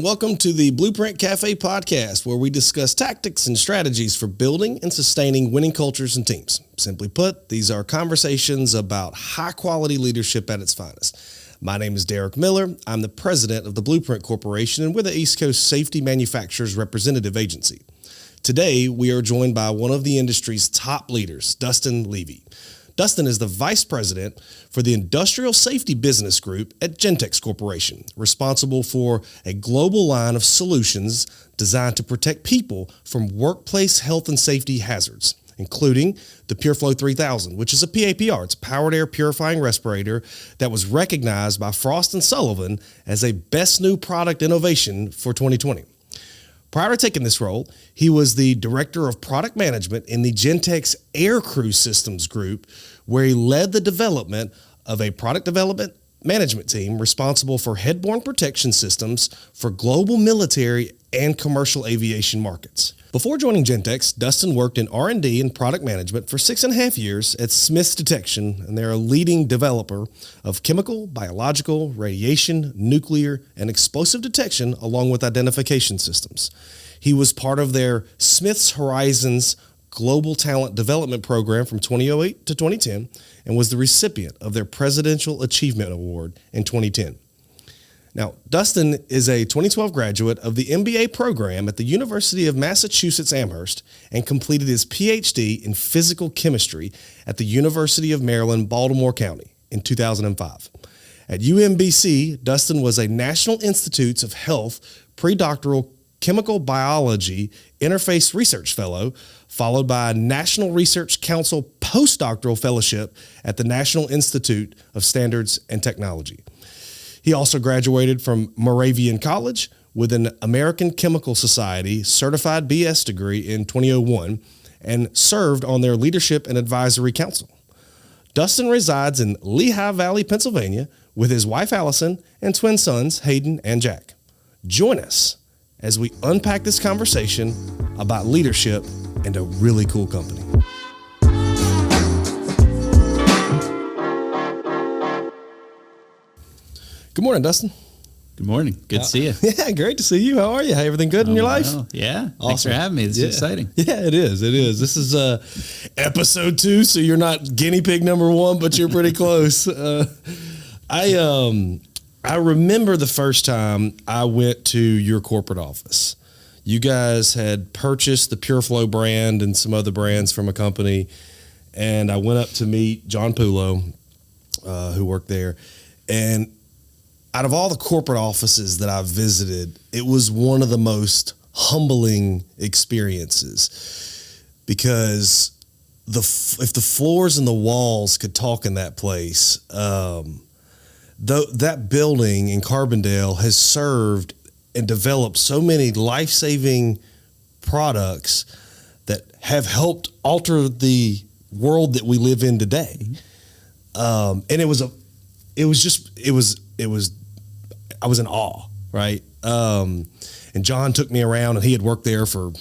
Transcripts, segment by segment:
welcome to the Blueprint Café Podcast, where we discuss tactics and strategies for building and sustaining winning cultures and teams. Simply put, these are conversations about high-quality leadership at its finest. My name is Darric Miller. I'm the president of the Blueprint Corporation, and we're the East Coast Safety Manufacturers Representative Agency. Today, we are joined by one of the industry's top leaders, Dustin Levy. Dustin is the Vice President for the Industrial Safety Business Group at Gentex Corporation, responsible for a global line of solutions designed to protect people from workplace health and safety hazards, including the PureFlow 3000, which is a PAPR. It's a powered air purifying respirator that was recognized by Frost & Sullivan as a best new product innovation for 2020. Prior to taking this role, he was the Director of Product Management in the Gentex Aircrew Systems Group, where he led the development of a product development management team responsible for headborne protection systems for global military and commercial aviation markets. Before joining Gentex, Dustin worked in R&D and product management for 6.5 years at Smiths Detection, and they're a leading developer of chemical, biological, radiation, nuclear, and explosive detection along with identification systems. He was part of their Smiths Horizons Global Talent Development Program from 2008 to 2010 and was the recipient of their Presidential Achievement Award in 2010. Now, Dustin is a 2012 graduate of the MBA program at the University of Massachusetts Amherst and completed his PhD in physical chemistry at the University of Maryland, Baltimore County in 2005. At UMBC, Dustin was a National Institutes of Health predoctoral chemical biology interface research fellow, followed by a National Research Council postdoctoral fellowship at the National Institute of Standards and Technology. He also graduated from Moravian College with an American Chemical Society certified BS degree in 2001 and served on their Leadership and Advisory Council. Dustin resides in Lehigh Valley, Pennsylvania, with his wife Allison and twin sons Hayden and Jack. Join us as we unpack this conversation about leadership and a really cool company. Good morning, Dustin. Good morning. Good to see you. Yeah, great to see you. How are you? How everything good in your life? Yeah. Awesome. Thanks for having me. This is exciting. Yeah, it is. It is. This is episode 2, so you're not guinea pig number 1, but you're pretty close. I remember the first time I went to your corporate office. You guys had purchased the PureFlow brand and some other brands from a company, and I went up to meet John Pulo, who worked there, and out of all the corporate offices that I've visited, it was one of the most humbling experiences because if the floors and the walls could talk in that place, that building in Carbondale has served and developed so many life-saving products that have helped alter the world that we live in today. And I was in awe, right? And John took me around, and he had worked there for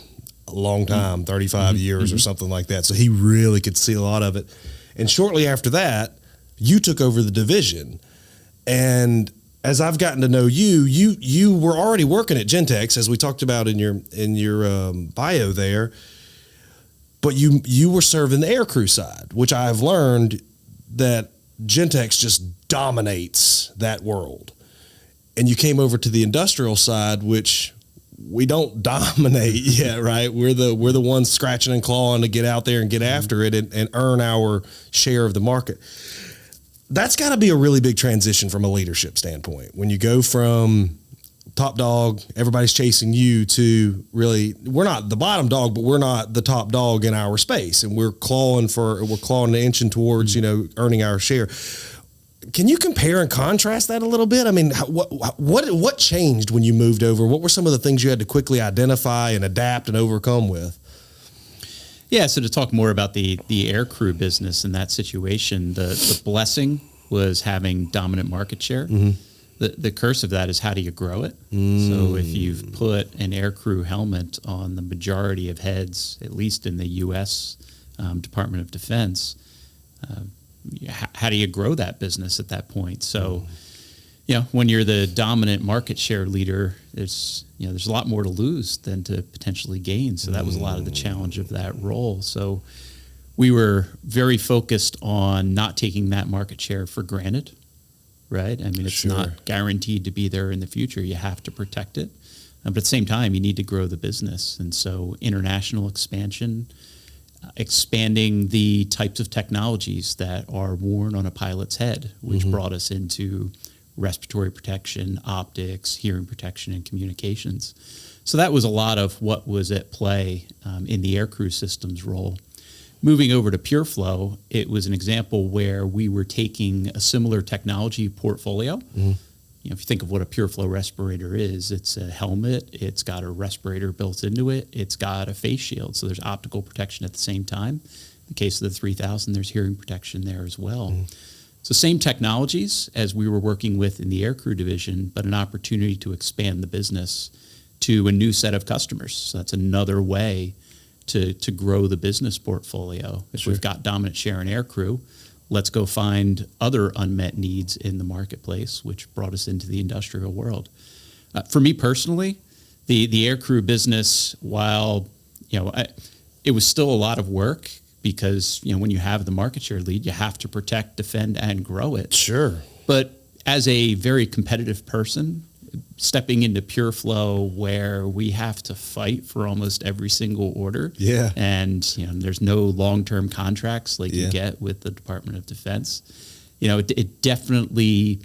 a long time, 35 years or something like that. So he really could see a lot of it. And shortly after that, you took over the division. And as I've gotten to know you were already working at Gentex, as we talked about in your bio there, but you were serving the aircrew side, which I've learned that Gentex just dominates that world. And you came over to the industrial side, which we don't dominate yet, right? We're the ones scratching and clawing to get out there and get after it and earn our share of the market. That's got to be a really big transition from a leadership standpoint. When you go from top dog, everybody's chasing you, to really, we're not the bottom dog, but we're not the top dog in our space, and we're clawing and inching towards, earning our share. Can you compare and contrast that a little bit? I mean, what changed when you moved over? What were some of the things you had to quickly identify and adapt and overcome with? Yeah, so to talk more about the aircrew business in that situation, the blessing was having dominant market share. Mm-hmm. The curse of that is, how do you grow it? So if you've put an aircrew helmet on the majority of heads, at least in the U.S. Department of Defense, how do you grow that business at that point? So when you're the dominant market share leader, there's a lot more to lose than to potentially gain. So that was a lot of the challenge of that role. So we were very focused on not taking that market share for granted, right? I mean, it's not guaranteed to be there in the future. You have to protect it. But at the same time, you need to grow the business. And so international expansion, expanding the types of technologies that are worn on a pilot's head, which brought us into respiratory protection, optics, hearing protection, and communications. So that was a lot of what was at play in the aircrew systems role. Moving over to PureFlow, it was an example where we were taking a similar technology portfolio. If you think of what a PureFlow respirator is, it's a helmet, it's got a respirator built into it, it's got a face shield, so there's optical protection at the same time. In the case of the 3000, there's hearing protection there as well. So same technologies as we were working with in the aircrew division, but an opportunity to expand the business to a new set of customers. So that's another way to grow the business portfolio. If we've got dominant share in aircrew, let's go find other unmet needs in the marketplace, which brought us into the industrial world. For me personally, the aircrew business, while it was still a lot of work, because when you have the market share lead, you have to protect, defend, and grow it. Sure. But as a very competitive person, stepping into PureFlow, where we have to fight for almost every single order, and there's no long-term contracts like you get with the Department of Defense, it definitely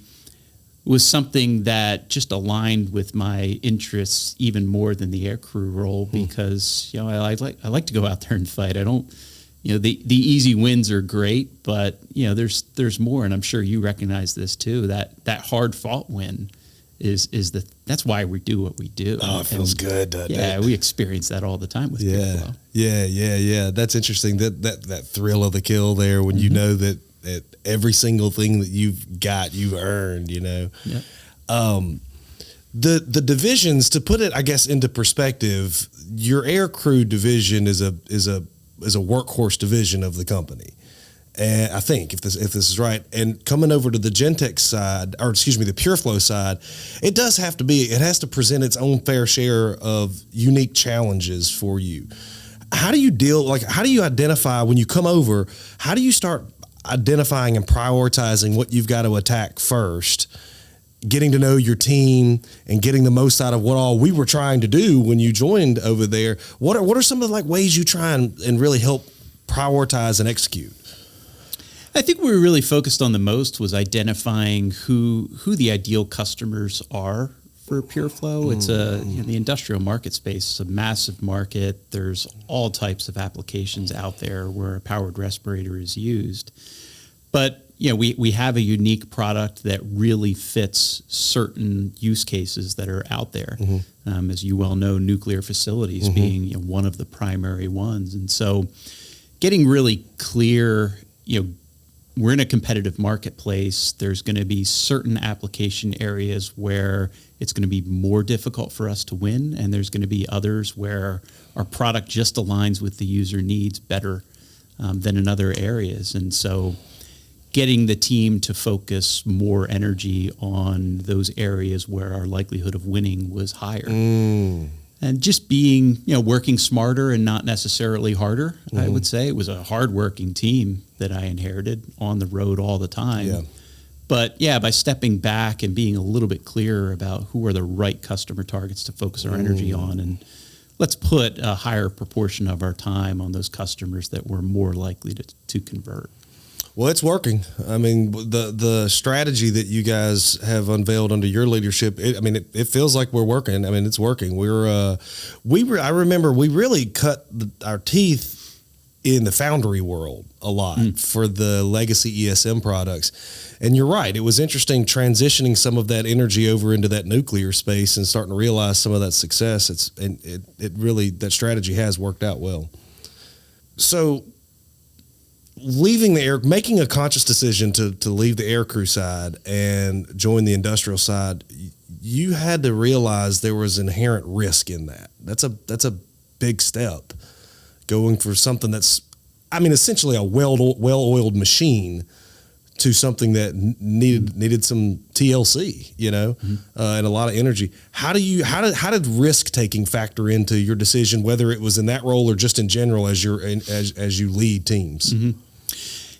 was something that just aligned with my interests even more than the aircrew role, because I like to go out there and fight. I don't. The easy wins are great, but there's more, and I'm sure you recognize this too. That hard fought win that's why we do what we do. Oh, it feels good, doesn't it? Yeah, we experience that all the time with PureFlow. Yeah. That's interesting. That thrill of the kill there, when you know that every single thing that you've got, you've earned. Yep. The divisions, to put it, I guess, into perspective, your aircrew division is a workhorse division of the company. And I think if this is right, and coming over to the Gentex side, or excuse me, the PureFlow side, it has to present its own fair share of unique challenges for you. How do you identify when you come over? How do you start identifying and prioritizing what you've got to attack first? Getting to know your team and getting the most out of what all we were trying to do when you joined over there. What are some of the ways you try and really help prioritize and execute? I think we were really focused on the most was identifying who the ideal customers are for PureFlow. It's the industrial market space is a massive market. There's all types of applications out there where a powered respirator is used. But we have a unique product that really fits certain use cases that are out there. As you well know, nuclear facilities being one of the primary ones. And so getting really clear, we're in a competitive marketplace. There's going to be certain application areas where it's going to be more difficult for us to win, and there's going to be others where our product just aligns with the user needs better than in other areas. And so getting the team to focus more energy on those areas where our likelihood of winning was higher. And just being, working smarter and not necessarily harder, I would say. It was a hard-working team that I inherited on the road all the time. Yeah. But, by stepping back and being a little bit clearer about who are the right customer targets to focus our energy on, and let's put a higher proportion of our time on those customers that we're more likely to convert. Well, it's working. I mean, the strategy that you guys have unveiled under your leadership, it feels like we're working. I mean, it's working. I remember we really cut our teeth in the foundry world a lot for the legacy ESM products. And you're right. It was interesting transitioning some of that energy over into that nuclear space and starting to realize some of that success. It really, that strategy has worked out well. So, making a conscious decision to leave the aircrew side and join the industrial side, you had to realize there was inherent risk in that. That's a big step, going for something that's, essentially a well-oiled machine to something that needed some TLC, and a lot of energy. How did risk taking factor into your decision, whether it was in that role or just in general as you lead teams? Mm-hmm.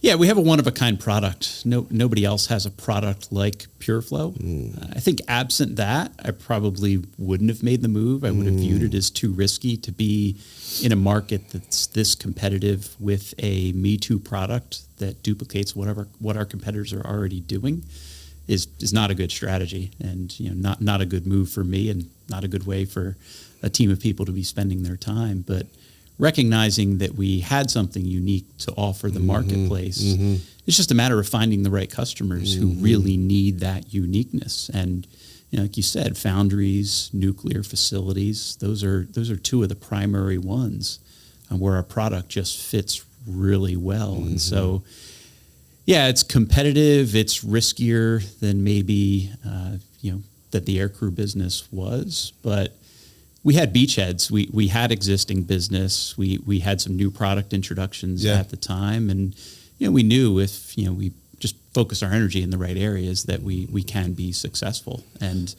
Yeah, we have a one-of-a-kind product. Nobody else has a product like PureFlow. I think absent that, I probably wouldn't have made the move. I would have viewed it as too risky to be in a market that's this competitive with a Me Too product that duplicates what our competitors are already doing. Is not a good strategy, and not a good move for me, and not a good way for a team of people to be spending their time. But recognizing that we had something unique to offer the marketplace, it's just a matter of finding the right customers who really need that uniqueness. And like you said, foundries, nuclear facilities, those are two of the primary ones where our product just fits really well. And so, yeah, it's competitive. It's riskier than maybe that the aircrew business was, but we had beachheads. We had existing business. We had some new product introductions at the time, and we knew if we just focus our energy in the right areas that we can be successful. And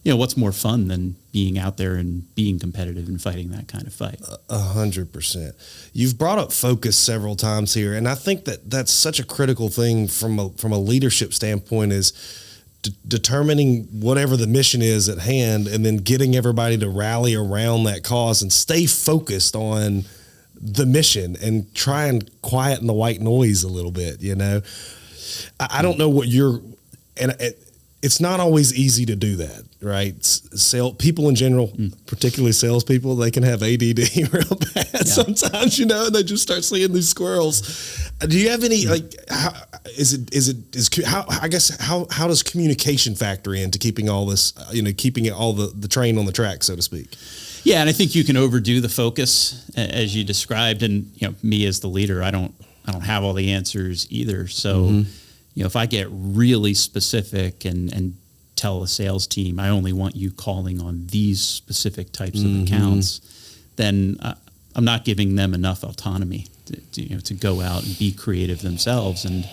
what's more fun than being out there and being competitive and fighting that kind of fight? 100%. You've brought up focus several times here, and I think that's such a critical thing from a leadership standpoint is determining whatever the mission is at hand, and then getting everybody to rally around that cause and stay focused on the mission and try and quieten the white noise a little bit. I don't know what it's not always easy to do that, right? People in general, particularly salespeople, they can have ADD real bad sometimes, and they just start seeing these squirrels. Do you have any how does communication factor into keeping all this, keeping all the train on the track, so to speak? Yeah, and I think you can overdo the focus as you described, and me as the leader, I don't have all the answers either. So, if I get really specific and tell a sales team, I only want you calling on these specific types of accounts, then I'm not giving them enough autonomy to go out and be creative themselves. And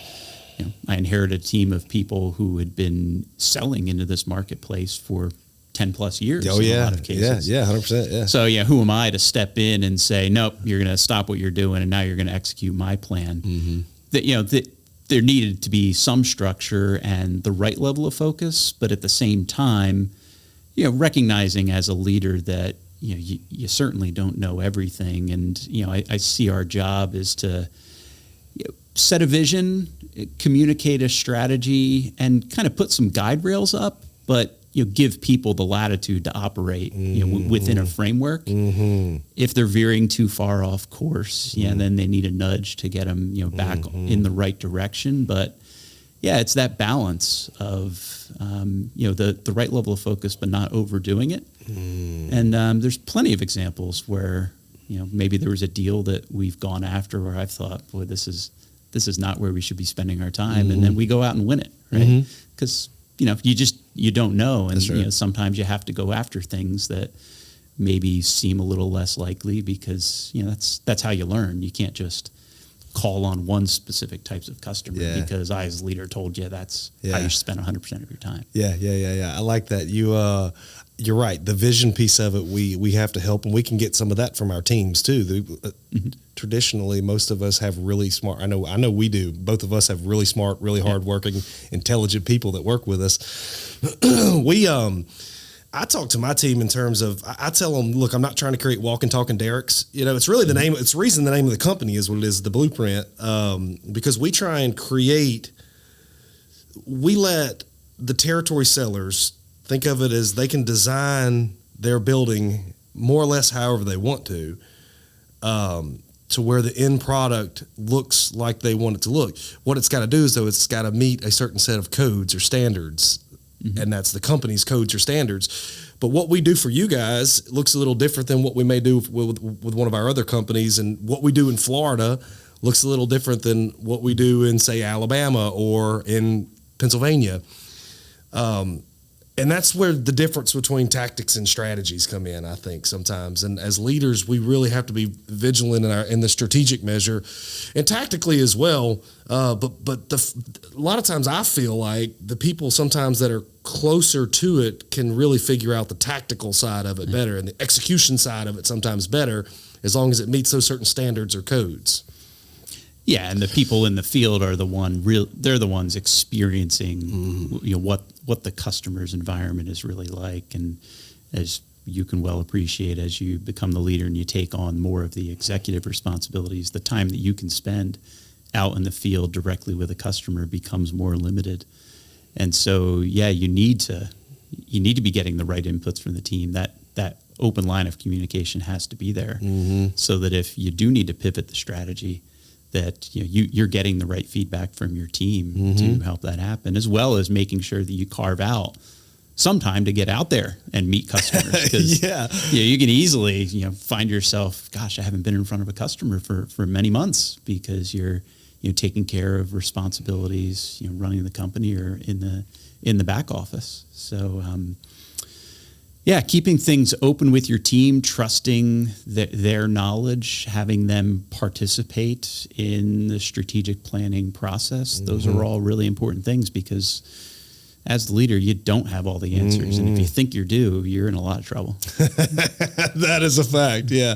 I inherited a team of people who had been selling into this marketplace for 10 plus years. Oh, in a lot of cases. Yeah, 100%. Yeah. So, who am I to step in and say, nope, you're going to stop what you're doing and now you're going to execute my plan? There needed to be some structure and the right level of focus, but at the same time, recognizing as a leader that you certainly don't know everything, and I see our job is to set a vision, communicate a strategy, and kind of put some guide rails up, but give people the latitude to operate within a framework. If they're veering too far off course, then they need a nudge to get them back in the right direction. But it's that balance of the right level of focus, but not overdoing it. And there's plenty of examples where maybe there was a deal that we've gone after where I've thought, boy, this is not where we should be spending our time, and then we go out and win it, right? Because you don't know. And, right. Sometimes you have to go after things that maybe seem a little less likely because, that's how you learn. You can't just call on one specific types of customer because I, as a leader, told you that's how you spend 100% of your time. Yeah. I like that. You're right. The vision piece of it, we have to help, and we can get some of that from our teams too. Traditionally, most of us have really smart. I know we do. Both of us have really smart, really hardworking, intelligent people that work with us. I talk to my team in terms of, I tell them, look, I'm not trying to create walking, talking Darrics. It's really the name. It's the reason the name of the company is what it is, the Blueprint, because we try and we let the territory sellers think of it as they can design their building more or less however they want to where the end product looks like they want it to look. What it's got to do is, though, it's got to meet a certain set of codes or standards, and that's the company's codes or standards. But what we do for you guys looks a little different than what we may do with one of our other companies, and what we do in Florida looks a little different than what we do in, say, Alabama or in Pennsylvania. And that's where the difference between tactics and strategies come in, I think, sometimes. And as leaders, we really have to be vigilant in the strategic measure and tactically as well. But a lot of times I feel like the people sometimes that are closer to it can really figure out the tactical side of it better and the execution side of it sometimes better, as long as it meets those certain standards or codes. Yeah, and the people in the field are they're the ones experiencing what the customer's environment is really like. And as you can well appreciate, as you become the leader and you take on more of the executive responsibilities, the time that you can spend out in the field directly with a customer becomes more limited. And so, yeah, you need to be getting the right inputs from the team. That open line of communication has to be there, so that if you do need to pivot the strategy, that you're getting the right feedback from your team to help that happen, as well as making sure that you carve out some time to get out there and meet customers. Because you can easily find yourself, gosh, I haven't been in front of a customer for many months because you're taking care of responsibilities, running the company or in the back office. So keeping things open with your team, trusting their knowledge, having them participate in the strategic planning process. Those are all really important things, because as the leader, you don't have all the answers. And if you think you do, you're in a lot of trouble. That is a fact. Yeah.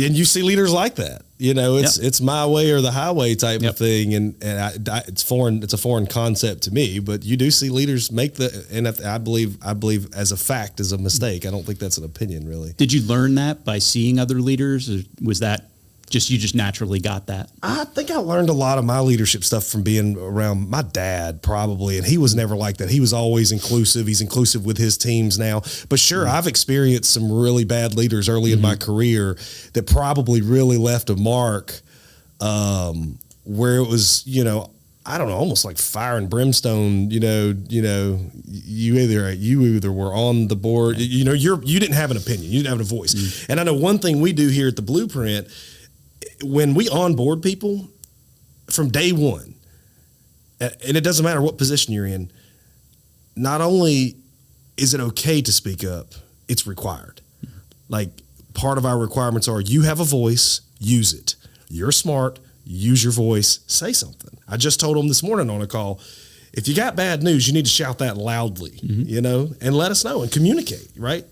And you see leaders like that. It's my way or the highway type of thing. And it's foreign. It's a foreign concept to me, but you do see leaders make and I believe as a fact is a mistake. I don't think that's an opinion, really. Did you learn that by seeing other leaders, or was that you just naturally got that? I think I learned a lot of my leadership stuff from being around my dad, probably. And he was never like that. He was always inclusive. He's inclusive with his teams now. But sure, I've experienced some really bad leaders early in my career that probably really left a mark, where it was, I don't know, almost like fire and brimstone. You either were on the board, you didn't have an opinion, you didn't have a voice. And I know one thing we do here at the Blueprint, when we onboard people from day one, and it doesn't matter what position you're in, not only is it okay to speak up, it's required. Like, part of our requirements are, you have a voice, use it. You're smart, use your voice, say something. I just told them this morning on a call, if you got bad news, you need to shout that loudly, and let us know and communicate, right?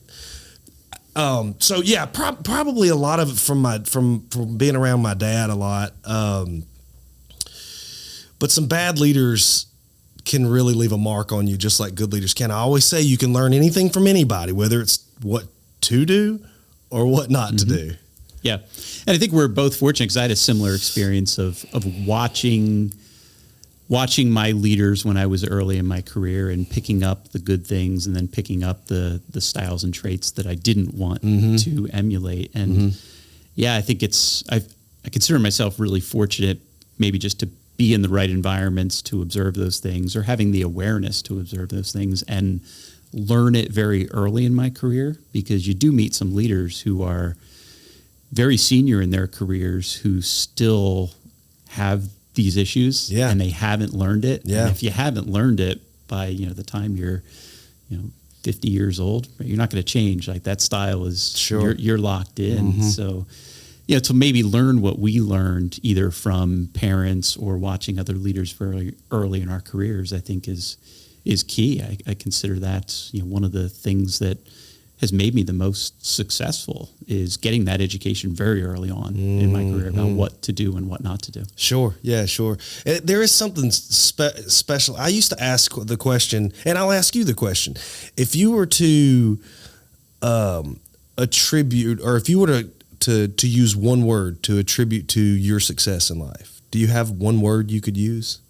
So yeah, probably a lot of it from being around my dad a lot. But some bad leaders can really leave a mark on you, just like good leaders can. I always say you can learn anything from anybody, whether it's what to do or what not to do. Yeah. And I think we're both fortunate, because I had a similar experience of watching my leaders when I was early in my career and picking up the good things, and then picking up the styles and traits that I didn't want to emulate. And I think I consider myself really fortunate, maybe just to be in the right environments to observe those things, or having the awareness to observe those things and learn it very early in my career, because you do meet some leaders who are very senior in their careers who still have these issues, and they haven't learned it. And if you haven't learned it by the time you're 50 years old, you're not going to change. Like, that style is you're locked in. So to maybe learn what we learned either from parents or watching other leaders very early in our careers, I think is key. I consider that one of the things that has made me the most successful, is getting that education very early on in my career about what to do and what not to do. Sure. Yeah, sure. There is something special. I used to ask the question, and I'll ask you the question. If you were to attribute, or if you were to use one word to attribute to your success in life, do you have one word you could use?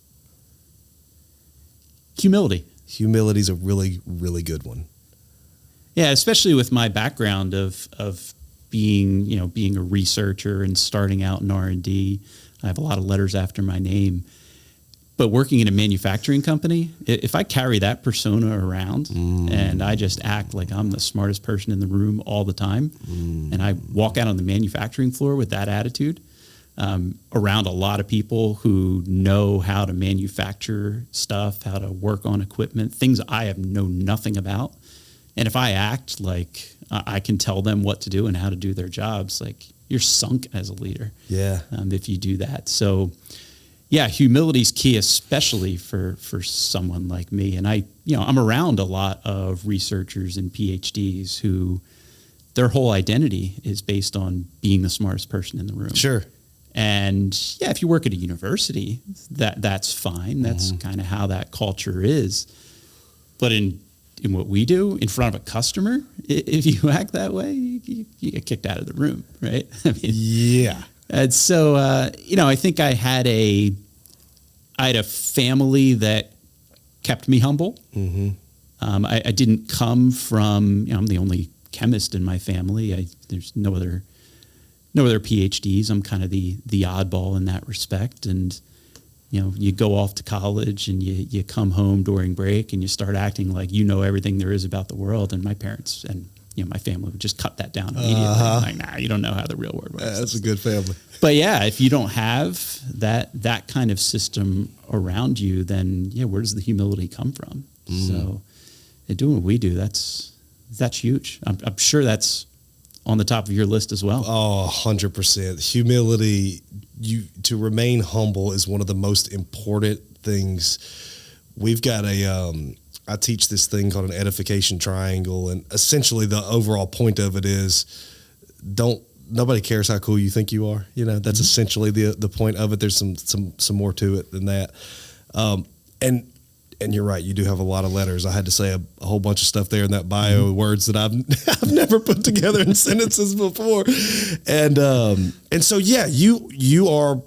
Humility. Humility is a really, really good one. Yeah, especially with my background of being a researcher and starting out in R&D. I have a lot of letters after my name. But working in a manufacturing company, if I carry that persona around and I just act like I'm the smartest person in the room all the time, and I walk out on the manufacturing floor with that attitude, around a lot of people who know how to manufacture stuff, how to work on equipment, things I have known nothing about. And if I act like I can tell them what to do and how to do their jobs, like you're sunk as a leader. Yeah. If you do that. So yeah, humility is key, especially for someone like me. And I'm around a lot of researchers and PhDs who their whole identity is based on being the smartest person in the room. Sure. And yeah, if you work at a university, that's fine. That's kind of how that culture is. But in what we do in front of a customer, if you act that way, you get kicked out of the room, right? I mean, yeah. And so, I think I had a family that kept me humble. Mm-hmm. I didn't come from, I'm the only chemist in my family. There's no other PhDs. I'm kind of the oddball in that respect. And, you go off to college and you come home during break and you start acting like you know everything there is about the world. And my parents and my family would just cut that down immediately. Like, nah, you don't know how the real world works. That's a good family. But yeah, if you don't have that kind of system around you, then where does the humility come from? So doing what we do, that's huge. I'm sure that's on the top of your list as well. Oh, 100%. Humility, to remain humble is one of the most important things. We've got I teach this thing called an edification triangle, and essentially the overall point of it is nobody cares how cool you think you are. That's essentially the point of it. There's some more to it than that. And you're right, you do have a lot of letters. I had to say a whole bunch of stuff there in that bio, words that I've never put together in sentences before. And so, yeah, you are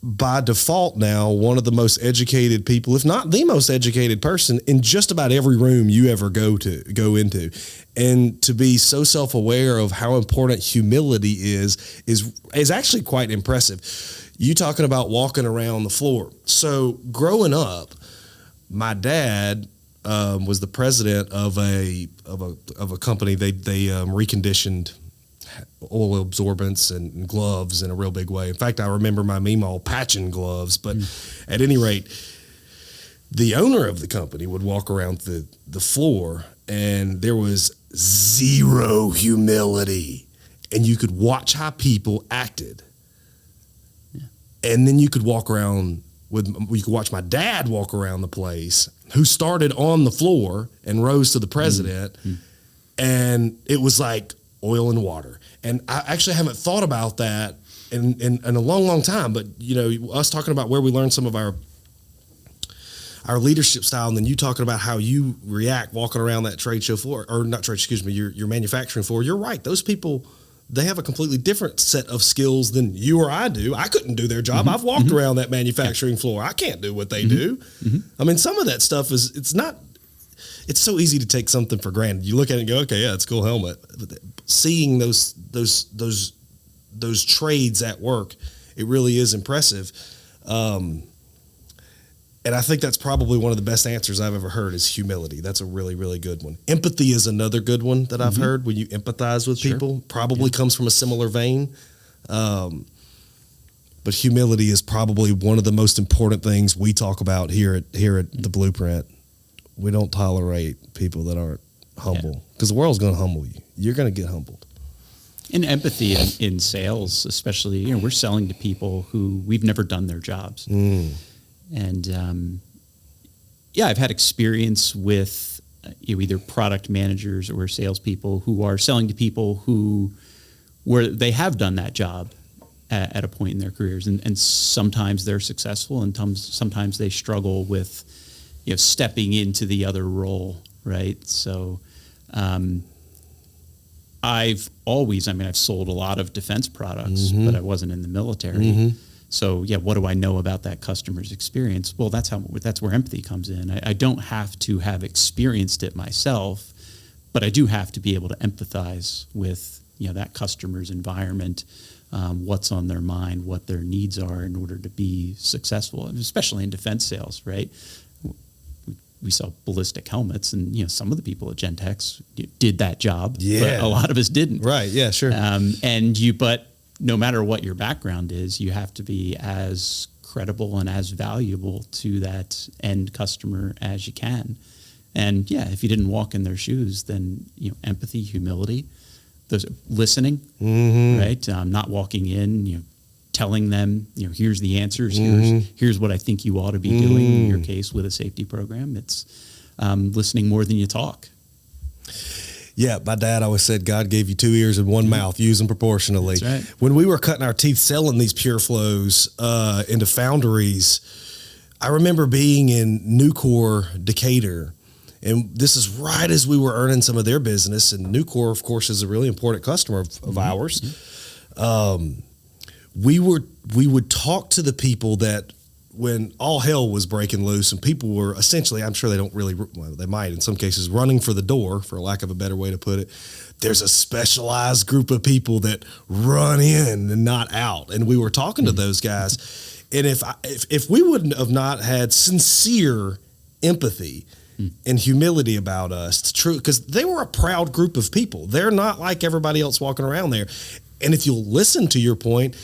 by default now one of the most educated people, if not the most educated person in just about every room you ever go into. And to be so self-aware of how important humility is actually quite impressive. You talking about walking around the floor. So growing up, my dad was the president of a company. They reconditioned oil absorbents and gloves in a real big way. In fact, I remember my Meemaw patching gloves. But at any rate, the owner of the company would walk around the floor, and there was zero humility, and you could watch how people acted, and then you could walk around. You could watch my dad walk around the place, who started on the floor and rose to the president, and it was like oil and water. And I actually haven't thought about that in a long, long time. But us talking about where we learned some of our leadership style, and then you talking about how you react walking around that trade show floor, or not trade, excuse me, your manufacturing floor. You're right; those people, they have a completely different set of skills than you or I do. I couldn't do their job. I've walked around that manufacturing floor. I can't do what they do. I mean, some of that stuff it's so easy to take something for granted. You look at it and go, okay, yeah, it's a cool helmet. But seeing those trades at work, it really is impressive. And I think that's probably one of the best answers I've ever heard is humility. That's a really, really good one. Empathy is another good one that I've heard when you empathize with people. Probably comes from a similar vein. But humility is probably one of the most important things we talk about here at the Blueprint. We don't tolerate people that aren't humble, because the world's going to humble you. You're going to get humbled. And empathy in sales, especially, we're selling to people who we've never done their jobs. And I've had experience with either product managers or salespeople who are selling to people where they have done that job at a point in their careers, and sometimes they're successful, and sometimes they struggle with stepping into the other role, right? So I've sold a lot of defense products, but I wasn't in the military. So what do I know about that customer's experience? Well, that's where empathy comes in. I don't have to have experienced it myself, but I do have to be able to empathize with that customer's environment, what's on their mind, what their needs are in order to be successful, especially in defense sales, right? We sell ballistic helmets, and some of the people at Gentex did that job, but a lot of us didn't. Right? Yeah, sure. But no matter what your background is, you have to be as credible and as valuable to that end customer as you can. And yeah, if you didn't walk in their shoes, then, empathy, humility, those listening, right? Not walking in, telling them, here's the answers, here's what I think you ought to be doing in your case with a safety program. It's listening more than you talk. Yeah, my dad always said God gave you 2 ears and one mouth, use them proportionally. That's right. When we were cutting our teeth selling these pure flows into foundries, I remember being in Nucor, Decatur, and this is right as we were earning some of their business. And Nucor, of course, is a really important customer of ours. We would talk to the people that when all hell was breaking loose and people were essentially, I'm sure they don't really, well, they might in some cases, running for the door, for lack of a better way to put it. There's a specialized group of people that run in and not out. And we were talking to those guys. And if we wouldn't have not had sincere empathy and humility about us, because they were a proud group of people. They're not like everybody else walking around there. And if you'll listen to your point,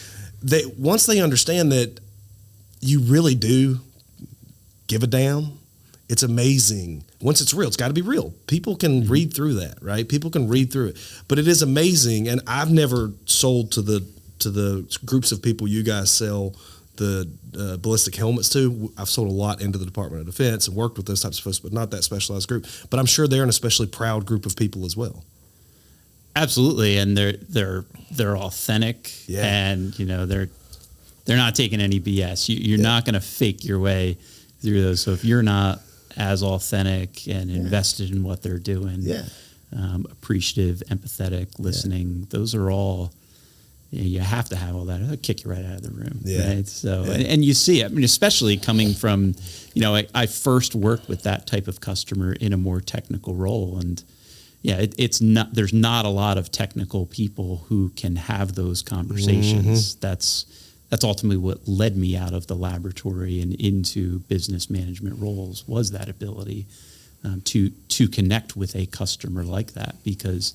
once they understand that you really do give a damn, it's amazing. Once it's real, it's got to be real. People can read through that, right? People can read through it. But it is amazing, and I've never sold to the groups of people you guys sell the ballistic helmets to. I've sold a lot into the Department of Defense and worked with those types of folks, but not that specialized group. But I'm sure they're an especially proud group of people as well. Absolutely, and they're authentic, and they're not taking any BS. You're not going to fake your way through those. So if you're not as authentic and invested in what they're doing, appreciative, empathetic, listening, those are all, you have to have all that. It'll kick you right out of the room. Right? So, and you see it. I mean, especially coming from, I first worked with that type of customer in a more technical role, and it's not. There's not a lot of technical people who can have those conversations. That's ultimately what led me out of the laboratory and into business management roles, was that ability to connect with a customer like that. Because,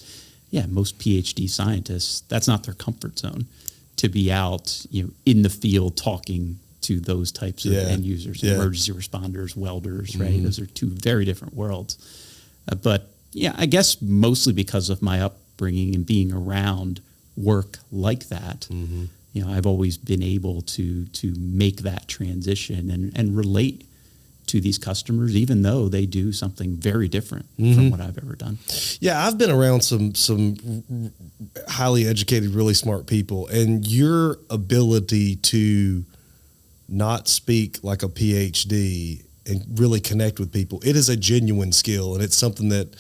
most PhD scientists, that's not their comfort zone, to be out, in the field talking to those types of end users, emergency responders, welders, right? Those are two very different worlds. But I guess mostly because of my upbringing and being around work like that. I've always been able to make that transition and relate to these customers, even though they do something very different from what I've ever done. Yeah, I've been around some highly educated, really smart people, and your ability to not speak like a PhD and really connect with people, it is a genuine skill, and it's something that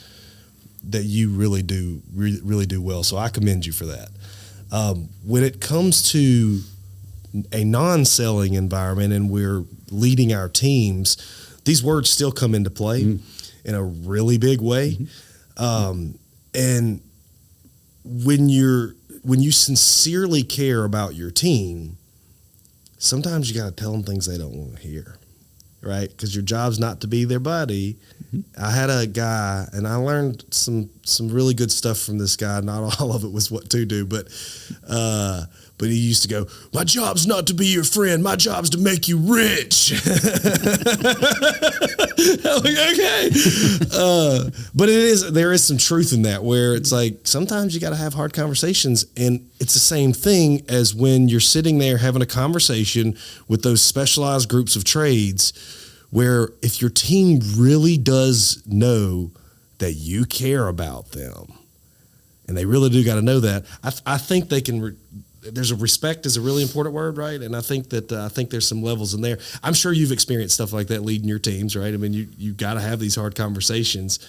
you really do well. So I commend you for that. When it comes to a non-selling environment and we're leading our teams, these words still come into play in a really big way. And when you sincerely care about your team, sometimes you got to tell them things they don't want to hear, right? Because your job's not to be their buddy. I had a guy, and I learned some really good stuff from this guy. Not all of it was what to do, but he used to go, "My job's not to be your friend. My job's to make you rich." I'm like, okay. But there is some truth in that, where it's like sometimes you got to have hard conversations, and it's the same thing as when you're sitting there having a conversation with those specialized groups of trades, where if your team really does know that you care about them, and they really do got to know that, I think they can. There's a respect is a really important word, right? And I think that there's some levels in there. I'm sure you've experienced stuff like that leading your teams, right? I mean, you got to have these hard conversations.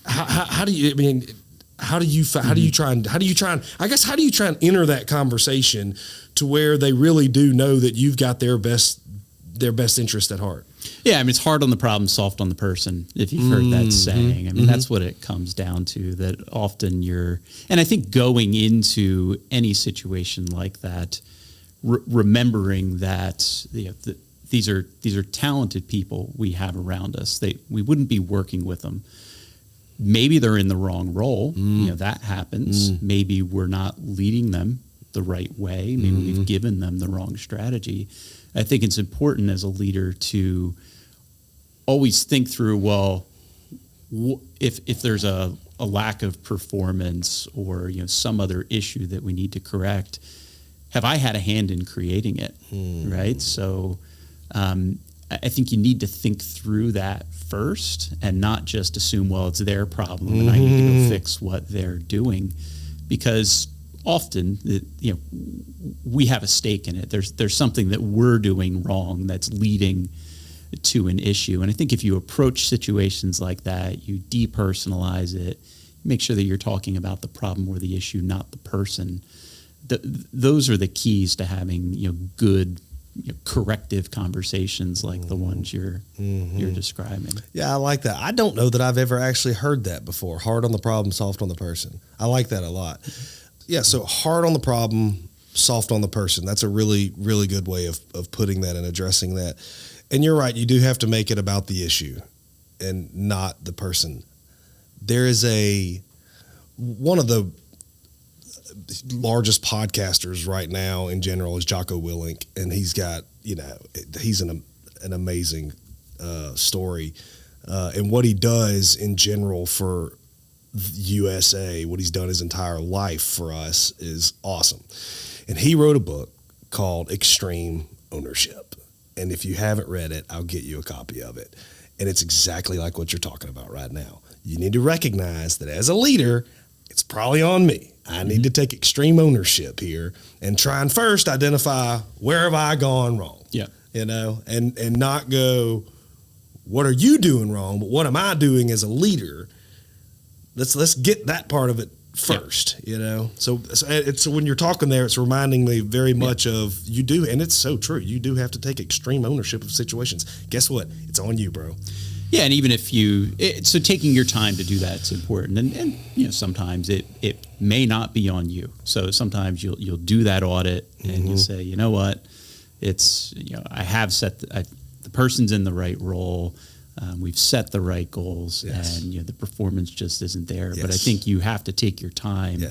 How do you try and enter that conversation to where they really do know that you've got their best interest at heart? Yeah, I mean, it's hard on the problem, soft on the person, if you've heard that saying. I mean, that's what it comes down to, that often and I think going into any situation like that, remembering that these are talented people we have around us. We wouldn't be working with them. Maybe they're in the wrong role. That happens. Maybe we're not leading them the right way. Maybe we've given them the wrong strategy. I think it's important as a leader to always think through, well, if there's a lack of performance or some other issue that we need to correct, have I had a hand in creating it? Right? So I think you need to think through that first and not just assume, well, it's their problem and I need to go fix what they're doing, because often we have a stake in it. There's something that we're doing wrong that's leading to an issue. And I think if you approach situations like that, you depersonalize it, make sure that you're talking about the problem or the issue, not the person. Those are the keys to having good corrective conversations like the ones you're describing. Yeah, I like that. I don't know that I've ever actually heard that before. Hard on the problem, soft on the person. I like that a lot. Yeah, so hard on the problem, soft on the person. That's a really, really good way of putting that and addressing that. And you're right, you do have to make it about the issue and not the person. There is one of the largest podcasters right now in general is Jocko Willink, and he's got, he's an amazing story. And what he does in general for USA, what he's done his entire life for us is awesome. And he wrote a book called Extreme Ownership. And if you haven't read it, I'll get you a copy of it. And it's exactly like what you're talking about right now. You need to recognize that as a leader, it's probably on me. I need to take extreme ownership here and try and first identify where have I gone wrong. Yeah. And not go, what are you doing wrong? But what am I doing as a leader? Let's get that part of it first, So it's when you're talking there, it's reminding me very much of you do, and it's so true. You do have to take extreme ownership of situations. Guess what? It's on you, bro. Yeah, and even if so taking your time to do that is important, and sometimes it may not be on you. So sometimes you'll do that audit and you say, you know what, it's I have set the person's in the right role. We've set the right goals, and the performance just isn't there. But I think you have to take your time.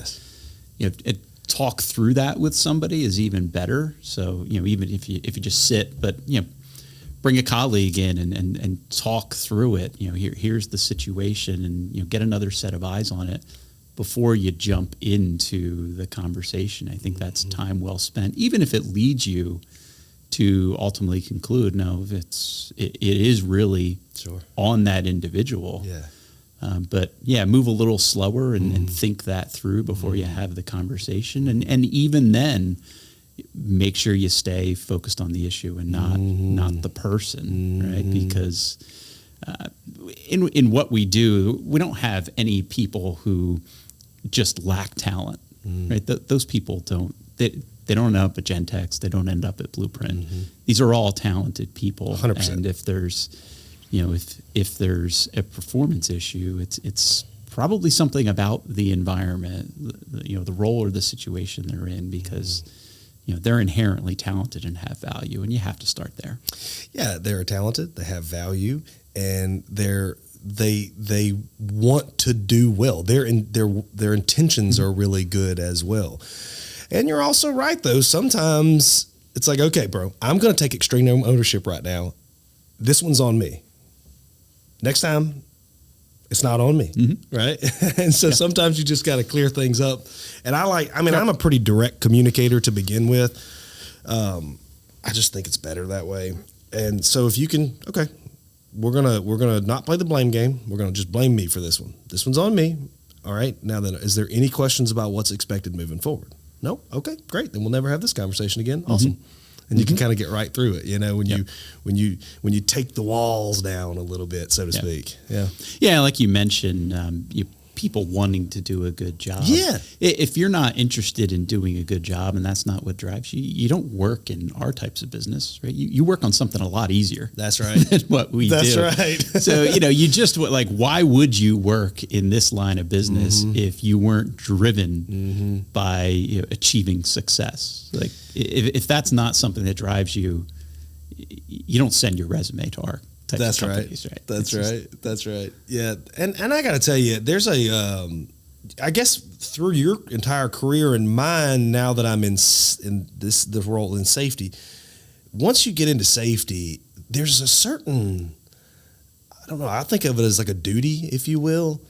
Talk through that with somebody is even better. So even if you just sit, but bring a colleague in and talk through it. Here's the situation, and get another set of eyes on it before you jump into the conversation. I think that's time well spent, even if it leads you to ultimately conclude, no, it is really on that individual. Yeah. But move a little slower and think that through before you have the conversation. And even then, make sure you stay focused on the issue and not the person, right? Because in what we do, we don't have any people who just lack talent, right? Those people don't. They don't end up at Gentex. They don't end up at Blueprint. These are all talented people. 100%. And if there's, if there's a performance issue, it's probably something about the environment, the role or the situation they're in, because they're inherently talented and have value, and you have to start there. Yeah, they're talented. They have value, and they want to do well. Their intentions are really good as well. And you're also right, though. Sometimes it's like, okay, bro, I'm going to take extreme ownership right now. This one's on me. Next time, it's not on me, right? And so sometimes you just got to clear things up. And I'm a pretty direct communicator to begin with. I just think it's better that way. And so if you can, okay, we're gonna not play the blame game. We're gonna just blame me for this one. This one's on me. All right. Now then, is there any questions about what's expected moving forward? No? Okay, great. Then we'll never have this conversation again. Awesome. And you can kind of get right through it, when you take the walls down a little bit, so to speak. Yeah. Yeah, like you mentioned, people wanting to do a good job. Yeah. If you're not interested in doing a good job and that's not what drives you, you don't work in our types of business, right? You work on something a lot easier. That's right. Than what we do. That's right. So, you just why would you work in this line of business if you weren't driven by achieving success? Like if that's not something that drives you, you don't send your resume to our types of companies, right? That's right. Yeah. And I got to tell you, there's a I guess through your entire career and mine, now that I'm in this role in safety, once you get into safety, there's a certain, I don't know, I think of it as like a duty, if you will.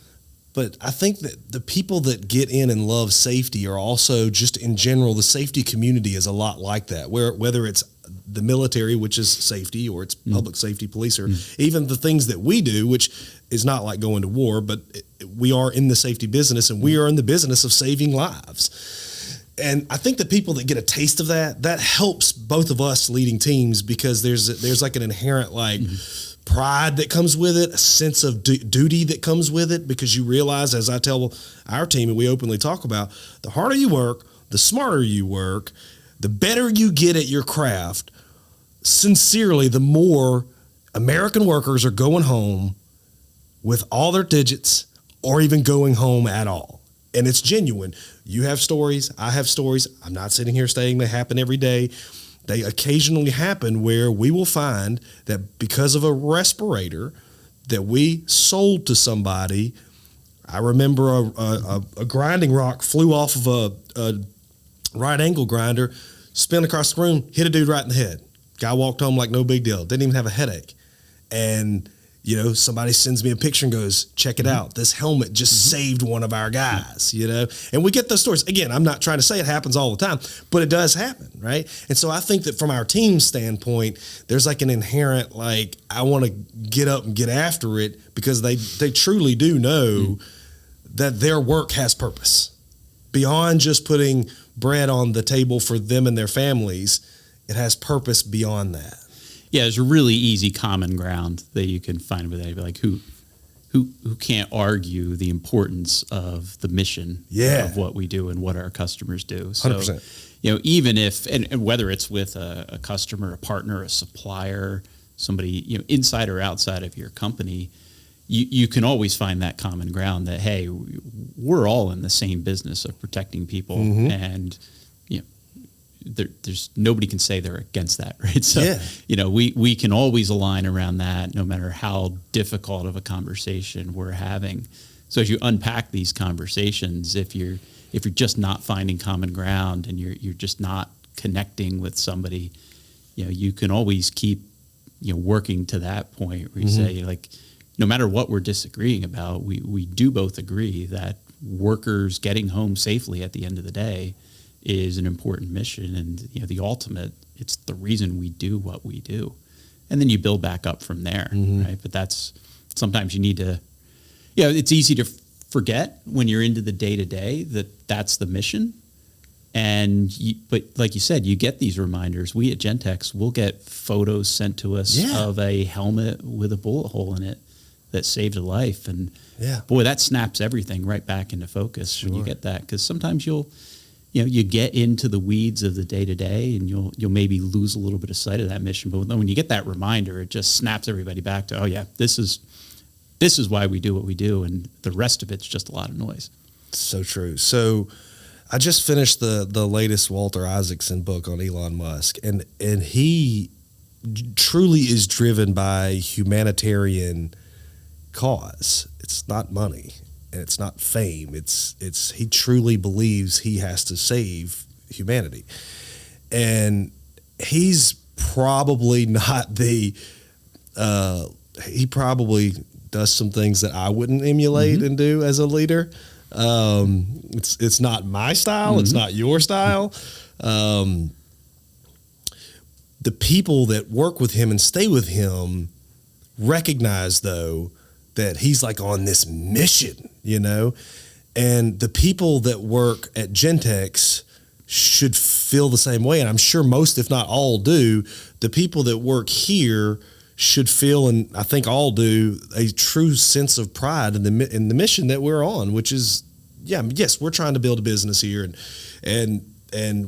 But I think that the people that get in and love safety are also just in general, the safety community is a lot like that, whether it's the military, which is safety, or it's public safety, police, or even the things that we do, which is not like going to war, but we are in the safety business and we are in the business of saving lives. And I think the people that get a taste of that helps both of us leading teams, because there's like an inherent pride that comes with it, a sense of duty that comes with it, because you realize, as I tell our team and we openly talk about, the harder you work, the smarter you work, the better you get at your craft, sincerely, the more American workers are going home with all their digits or even going home at all. And it's genuine. You have stories. I have stories. I'm not sitting here saying they happen every day. They occasionally happen where we will find that because of a respirator that we sold to somebody. I remember a grinding rock flew off of a right angle grinder, spin across the room, hit a dude right in the head. Guy walked home like no big deal. Didn't even have a headache. And, somebody sends me a picture and goes, check it out. This helmet just saved one of our guys, And we get those stories. Again, I'm not trying to say it happens all the time, but it does happen, right? And so I think that from our team's standpoint, there's like an inherent, I want to get up and get after it, because they truly do know that their work has purpose. Beyond just putting bread on the table for them and their families, it has purpose beyond that. Yeah, there's a really easy common ground that you can find with that. Like who can't argue the importance of the mission of what we do and what our customers do. So, 100%. Even if, and whether it's with a customer, a partner, a supplier, somebody, inside or outside of your company, you can always find that common ground that, hey, we're all in the same business of protecting people, and there's nobody can say they're against that, right? So, we can always align around that, no matter how difficult of a conversation we're having. So as you unpack these conversations, if you're just not finding common ground and you're just not connecting with somebody, you can always keep working to that point where you say, no matter what we're disagreeing about, we do both agree that workers getting home safely at the end of the day is an important mission, and the ultimate, it's the reason we do what we do. And then you build back up from there, right? But that's, sometimes you need to, it's easy to forget when you're into the day-to-day that that's the mission. But like you said, you get these reminders. We at Gentex will get photos sent to us of a helmet with a bullet hole in it that saved a life. And boy, that snaps everything right back into focus when you get that. Because sometimes you get into the weeds of the day-to-day and you'll maybe lose a little bit of sight of that mission. But then when you get that reminder, it just snaps everybody back to, this is why we do what we do. And the rest of it's just a lot of noise. So true. So I just finished the latest Walter Isaacson book on Elon Musk, and he truly is driven by humanitarian cause. It's not money. And it's not fame. It's he truly believes he has to save humanity. And he's probably not he probably does some things that I wouldn't emulate and do as a leader. It's not my style. It's not your style. The people that work with him and stay with him recognize, though, that he's like on this mission, and the people that work at Gentex should feel the same way. And I'm sure most, if not all, do. The people that work here should feel, and I think all do, a true sense of pride in the mission that we're on, which is, yes, we're trying to build a business here and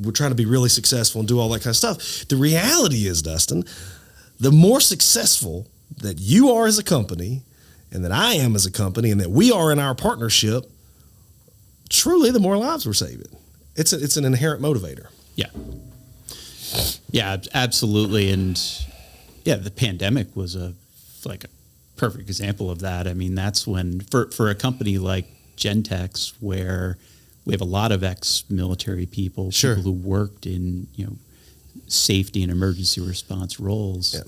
we're trying to be really successful and do all that kind of stuff. The reality is, Dustin, the more successful that you are as a company, and that I am as a company, and that we are in our partnership, truly, the more lives we're saving. It's an inherent motivator. Yeah, absolutely. And the pandemic was a perfect example of that. I mean, that's when for a company like Gentex, where we have a lot of ex-military people, Sure. people who worked in safety and emergency response roles. Yeah.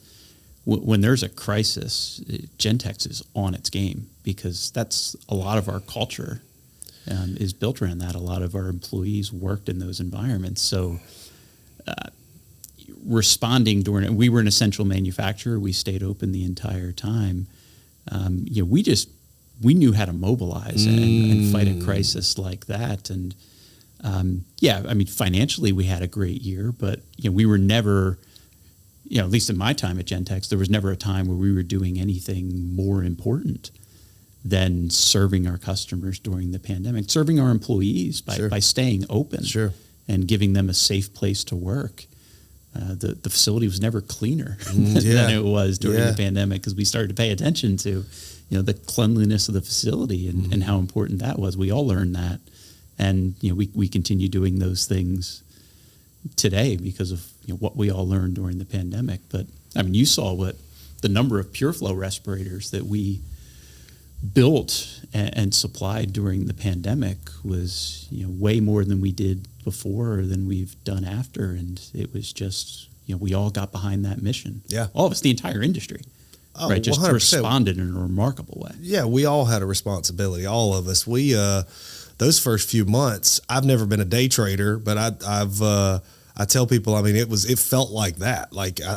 When there's a crisis, Gentex is on its game, because that's a lot of our culture is built around that. A lot of our employees worked in those environments. So responding during it, we were an essential manufacturer. We stayed open the entire time. We knew how to mobilize and fight a crisis like that. And financially we had a great year, but we were never, at least in my time at Gentex, there was never a time where we were doing anything more important than serving our customers during the pandemic, serving our employees by staying open and giving them a safe place to work. The facility was never cleaner than it was during the pandemic, because we started to pay attention to, the cleanliness of the facility and how important that was. We all learned that, and we continue doing those things today because of what we all learned during the pandemic. But you saw what the number of PureFlow respirators that we built and supplied during the pandemic was way more than we did before or than we've done after, and it was just we all got behind that mission. All of us, the entire industry. Right, just 100%. Responded in a remarkable way. Yeah, we all had a responsibility, all of us. We those first few months, I've never been a day trader, but I tell people, it felt like that,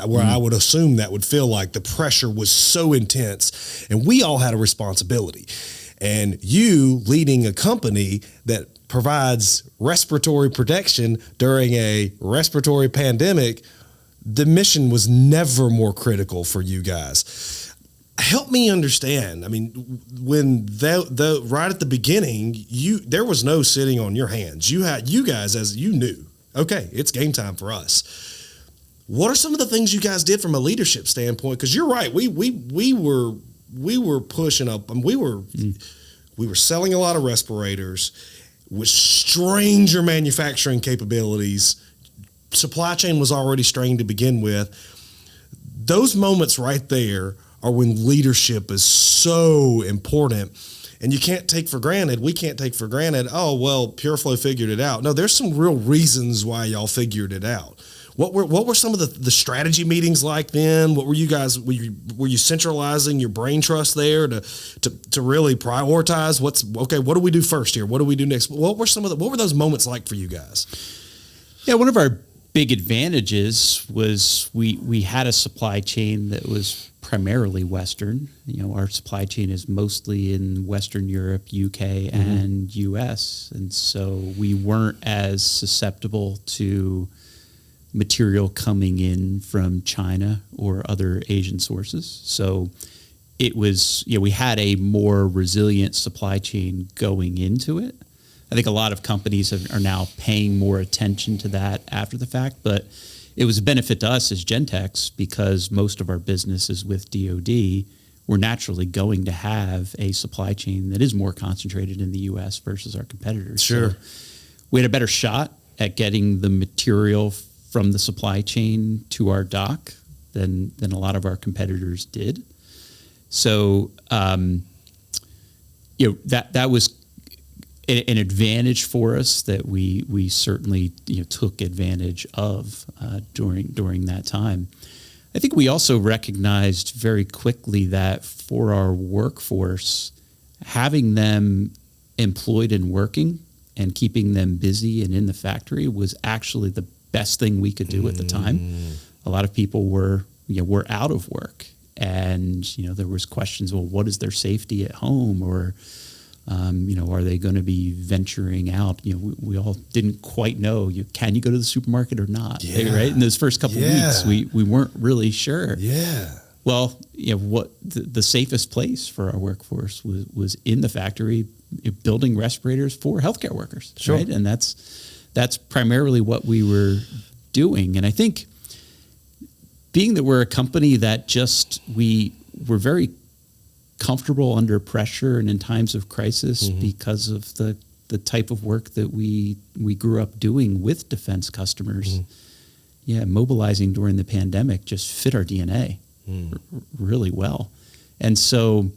where I would assume that would feel like the pressure was so intense, and we all had a responsibility. And you leading a company that provides respiratory protection during a respiratory pandemic, the mission was never more critical for you guys. Help me understand. When the right at the beginning, there was no sitting on your hands. You guys, as you knew, okay, it's game time for us. What are some of the things you guys did from a leadership standpoint? Because you're right, we were pushing up, and we were selling a lot of respirators with stranger manufacturing capabilities. Supply chain was already strained to begin with. Those moments right there are when leadership is so important, and you can't take for granted. We can't take for granted, oh, well, PureFlow figured it out. No, there's some real reasons why y'all figured it out. What were some of the strategy meetings like then? What were you guys, were you centralizing your brain trust there to really prioritize what do we do first here? What do we do next? What were those moments like for you guys? Yeah, one of our big advantages was we had a supply chain that was primarily Western. Our supply chain is mostly in Western Europe, UK, and US. And so we weren't as susceptible to material coming in from China or other Asian sources. So it was, we had a more resilient supply chain going into it. I think a lot of companies are now paying more attention to that after the fact, but it was a benefit to us as Gentex because most of our business is with DoD. We're naturally going to have a supply chain that is more concentrated in the U.S. versus our competitors. Sure. So we had a better shot at getting the material from the supply chain to our dock than a lot of our competitors did. So, that was an advantage for us that we certainly took advantage of during that time. I think we also recognized very quickly that for our workforce, having them employed and working and keeping them busy and in the factory was actually the best thing we could do at the time. A lot of people were out of work, and there was questions. Well, what is their safety at home, or are they going to be venturing out? We all didn't quite know. Can you go to the supermarket or not? Yeah. Right? In those first couple of weeks, we weren't really sure. Yeah. Well, what the safest place for our workforce was in the factory, building respirators for healthcare workers. Sure. Right? And that's primarily what we were doing. And I think being that we're a company that we're very comfortable under pressure and in times of crisis because of the type of work that we grew up doing with defense customers. Mobilizing during the pandemic just fit our DNA really well. And so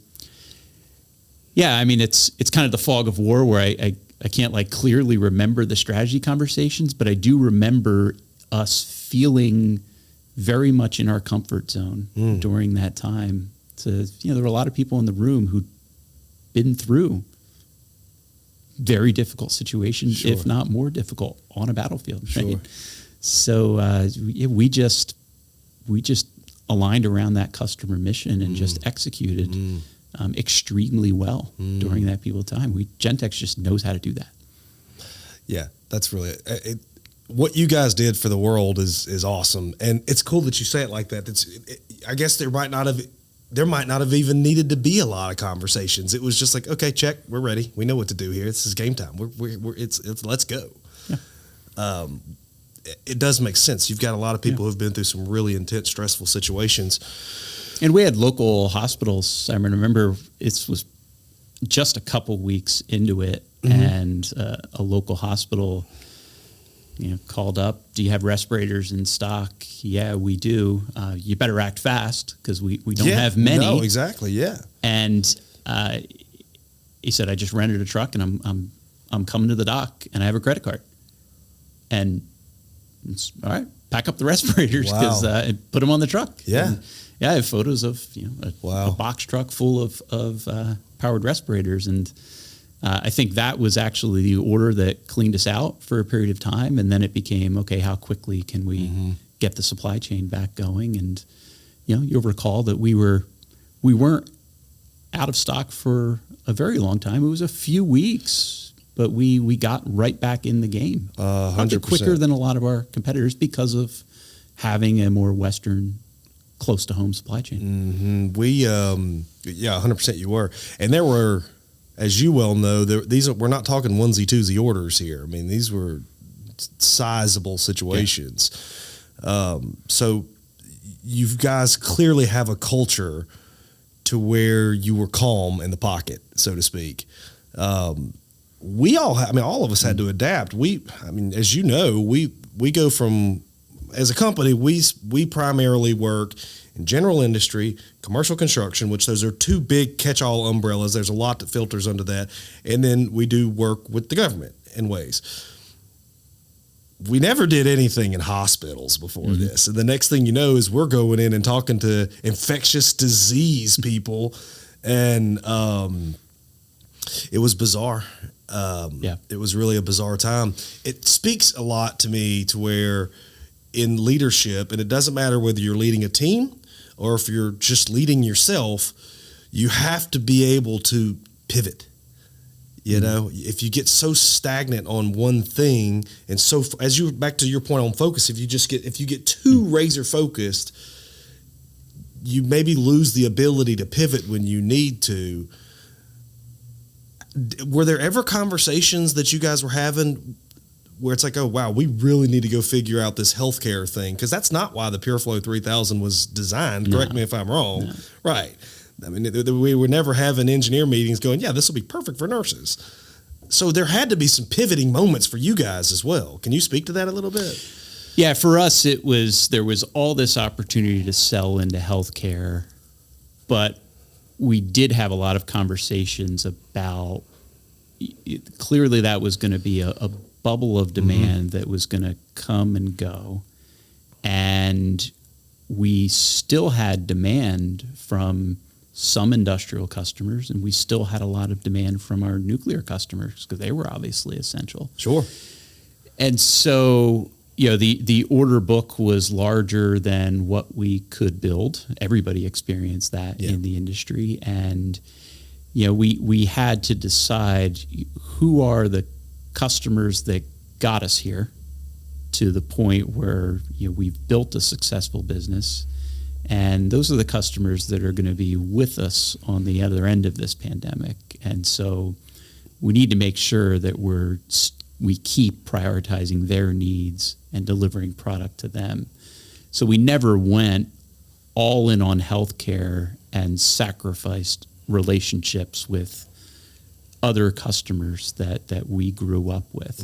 Yeah, I mean, it's kind of the fog of war where I can't like clearly remember the strategy conversations, but I do remember us feeling very much in our comfort zone during that time. So, there were a lot of people in the room who'd been through very difficult situations, if not more difficult, on a battlefield. Right? So we just aligned around that customer mission and just executed extremely well during that pivotal time. Gentex just knows how to do that. Yeah, that's really it. What you guys did for the world is awesome, and it's cool that you say it like that. I guess there might not have even needed to be a lot of conversations. It was just like, okay, check, we're ready. We know what to do here. This is game time. It's let's go. Yeah. It does make sense. You've got a lot of people who've been through some really intense, stressful situations. And we had local hospitals. I remember it was just a couple weeks into it, and a local hospital called up, do you have respirators in stock? Yeah, we do. You better act fast because we don't have many. No, exactly. Yeah. And he said, I just rented a truck and I'm coming to the dock and I have a credit card. And it's, all right, pack up the respirators because put them on the truck. Yeah. And, I have photos of a box truck full of powered respirators, and I think that was actually the order that cleaned us out for a period of time, and then it became, okay, how quickly can we get the supply chain back going? And you'll recall that we weren't out of stock for a very long time. It was a few weeks, but we got right back in the game. 100%. Quicker than a lot of our competitors because of having a more Western, close to home supply chain. We 100% you were, and there were, as you well know, we're not talking onesie twosie orders here. I mean, these were sizable situations. So you guys clearly have a culture to where you were calm in the pocket, so to speak. All of us had to adapt. As you know, we go from, as a company, we primarily work in general industry, commercial construction, which those are two big catch-all umbrellas. There's a lot that filters under that. And then we do work with the government in ways. We never did anything in hospitals before this. And the next thing you know is we're going in and talking to infectious disease people. And it was bizarre. It was really a bizarre time. It speaks a lot to me to where in leadership, and it doesn't matter whether you're leading a team or if you're just leading yourself, you have to be able to pivot. If you get so stagnant on one thing, and so back to your point on focus, if you get too razor focused, you maybe lose the ability to pivot when you need to. Were there ever conversations that you guys were having where it's like, oh, wow, we really need to go figure out this healthcare thing? Because that's not why the PureFlow 3000 was designed. No. Correct me if I'm wrong. No. Right. I mean, we were never having engineer meetings going, yeah, this will be perfect for nurses. So there had to be some pivoting moments for you guys as well. Can you speak to that a little bit? Yeah, for us, there was all this opportunity to sell into healthcare, but we did have a lot of conversations about clearly that was going to be a bubble of demand that was going to come and go. And we still had demand from some industrial customers, and we still had a lot of demand from our nuclear customers because they were obviously essential. Sure. And so, the order book was larger than what we could build. Everybody experienced that in the industry. And, we had to decide who are the customers that got us here to the point where we've built a successful business, and those are the customers that are going to be with us on the other end of this pandemic. And so we need to make sure that we keep prioritizing their needs and delivering product to them. So we never went all in on healthcare and sacrificed relationships with other customers that we grew up with.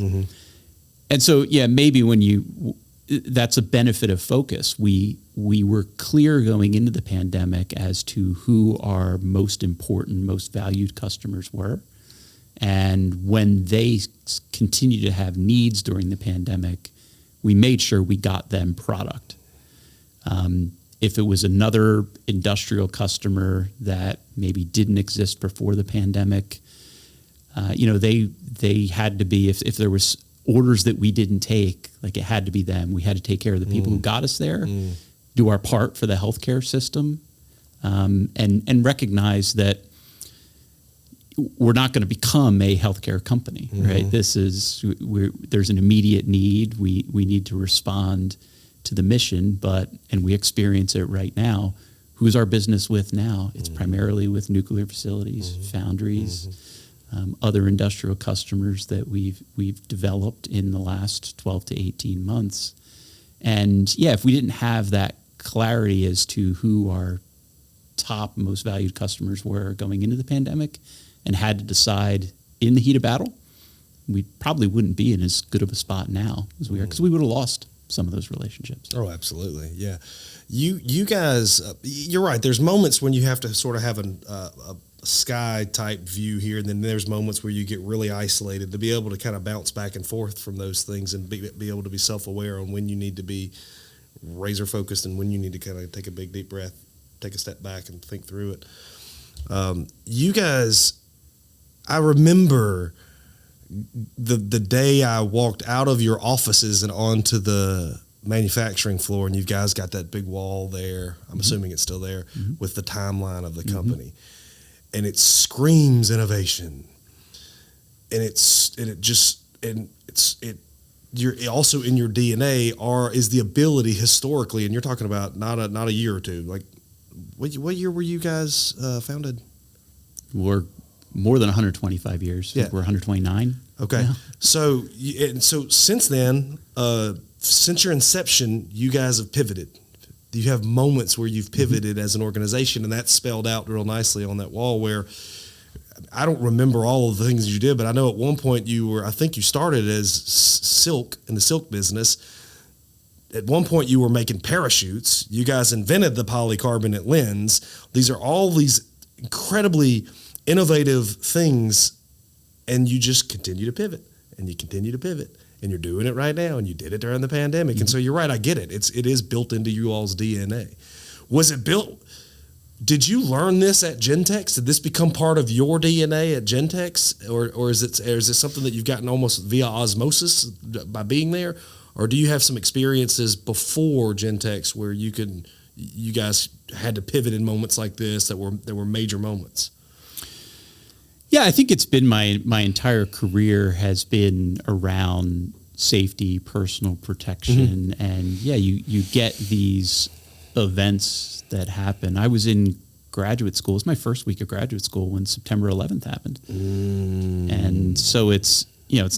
And so, maybe when you that's a benefit of focus. We were clear going into the pandemic as to who our most important, most valued customers were. And when they continue to have needs during the pandemic, we made sure we got them product. If it was another industrial customer that maybe didn't exist before the pandemic, they had to be, if there was orders that we didn't take, like it had to be them. We had to take care of the people who got us there, do our part for the healthcare system, and recognize that we're not going to become a healthcare company, right? There's an immediate need. We need to respond to the mission, and we experience it right now. Who's our business with now? It's primarily with nuclear facilities, foundries, other industrial customers that we've developed in the last 12 to 18 months. And if we didn't have that clarity as to who our top most valued customers were going into the pandemic and had to decide in the heat of battle, we probably wouldn't be in as good of a spot now as we are, because we would have lost some of those relationships. Oh, absolutely. Yeah. You guys, you're right. There's moments when you have to sort of have a sky type view here. And then there's moments where you get really isolated to be able to kind of bounce back and forth from those things and be able to be self-aware on when you need to be razor focused and when you need to kind of take a big, deep breath, take a step back and think through it. You guys, I remember the day I walked out of your offices and onto the manufacturing floor, and you guys got that big wall there. I'm assuming it's still there with the timeline of the company, and it screams innovation. And you're also in your DNA is the ability historically, and you're talking about not a year or two. Like, what year were you guys founded? We're more than 125 years. Yeah. We're 129. Okay. Now. So since then, since your inception, you guys have pivoted. You have moments where you've pivoted as an organization, and that's spelled out real nicely on that wall where I don't remember all of the things you did, but I know at one point I think you started as silk in the silk business. At one point you were making parachutes. You guys invented the polycarbonate lens. These are all these incredibly innovative things, and you just continue to pivot, and you continue to pivot, and you're doing it right now, and you did it during the pandemic. And so you're right, I get it. It is built into you all's DNA. Was it built? Did you learn this at Gentex? Did this become part of your DNA at Gentex, or is it something that you've gotten almost via osmosis by being there, or do you have some experiences before Gentex where you guys had to pivot in moments like this that were major moments? Yeah, I think it's been my entire career has been around safety, personal protection, and you get these events that happen. I was in graduate school. It was my first week of graduate school when September 11th happened, and so it's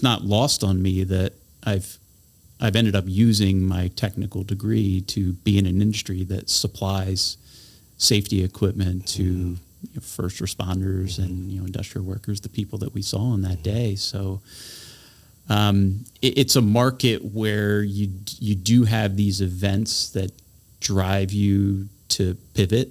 not lost on me that I've ended up using my technical degree to be in an industry that supplies safety equipment to first responders and industrial workers, the people that we saw on that day. So it's a market where you do have these events that drive you to pivot.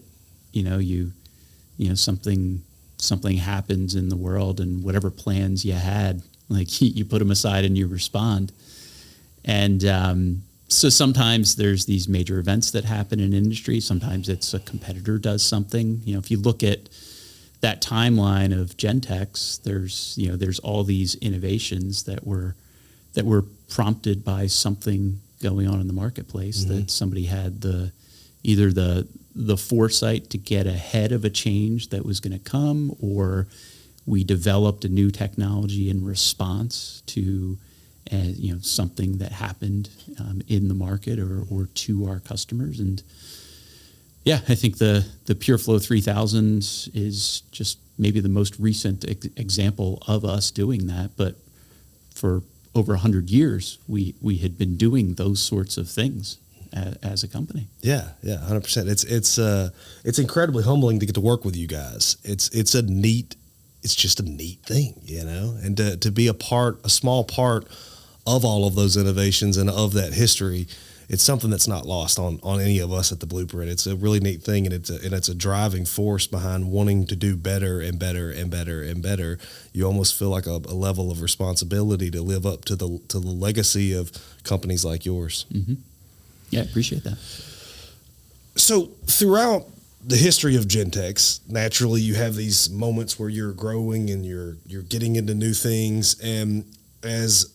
Something happens in the world, and whatever plans you had, like you put them aside and you respond. And so sometimes there's these major events that happen in industry. Sometimes it's a competitor does something. If you look at that timeline of Gentex, there's all these innovations that were prompted by something going on in the marketplace, that somebody had either the foresight to get ahead of a change that was going to come, or we developed a new technology in response to something that happened in the market or to our customers. And I think the PureFlow 3000 is just maybe the most recent example of us doing that. But for over 100 years, we had been doing those sorts of things as a company. Yeah, 100%. It's incredibly humbling to get to work with you guys. It's just a neat thing, and to be a small part of all of those innovations and of that history, it's something that's not lost on any of us at the Blueprint. It's a really neat thing, and it's a driving force behind wanting to do better and better and better and better. You almost feel like a level of responsibility to live up to the legacy of companies like yours. Mm-hmm. Yeah, I appreciate that. So throughout the history of Gentex, naturally you have these moments where you're growing and you're getting into new things, and as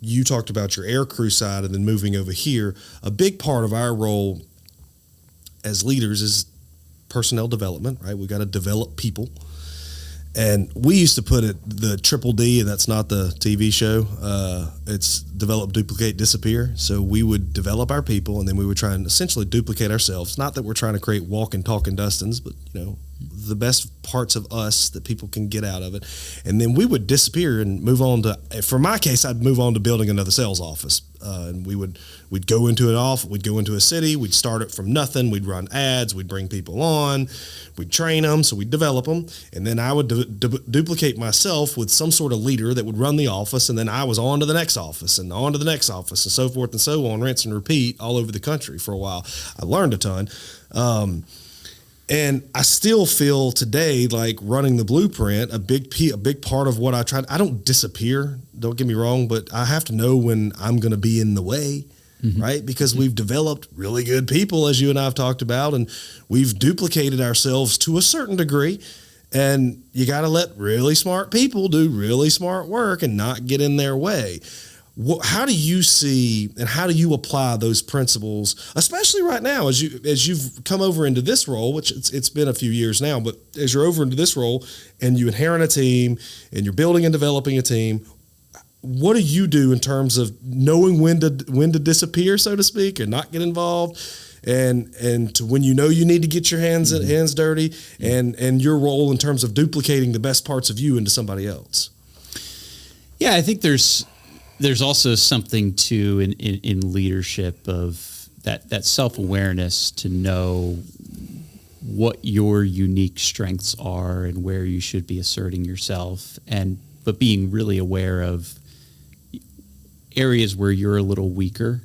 you talked about your air crew side and then moving over here, a big part of our role as leaders is personnel development, right? We got to develop people. And we used to put it the triple D, and that's not the TV show. It's develop, duplicate, disappear. So we would develop our people, and then we would try and essentially duplicate ourselves. Not that we're trying to create walking, talking Dustins, but the best parts of us that people can get out of it. And then we would disappear and move on to, for my case, I'd move on to building another sales office. And we'd go into it off. We'd go into a city. We'd start it from nothing. We'd run ads. We'd bring people on. We'd train them. So we'd develop them. And then I would duplicate myself with some sort of leader that would run the office. And then I was on to the next office and on to the next office and so forth and so on, rinse and repeat all over the country for a while. I learned a ton. And I still feel today like running the Blueprint, a big part of what I try. I don't disappear, don't get me wrong, but I have to know when I'm going to be in the way, right? Because we've developed really good people, as you and I have talked about, and we've duplicated ourselves to a certain degree. And you got to let really smart people do really smart work and not get in their way. How do you see and how do you apply those principles, especially right now as you've come over into this role, which it's been a few years now, but as you're over into this role and you inherit a team and you're building and developing a team, what do you do in terms of knowing when to disappear, so to speak, and not get involved, and to when you need to get your hands dirty, and your role in terms of duplicating the best parts of you into somebody else? Yeah, I think there's also something to in leadership of that self-awareness to know what your unique strengths are and where you should be asserting yourself, but being really aware of areas where you're a little weaker.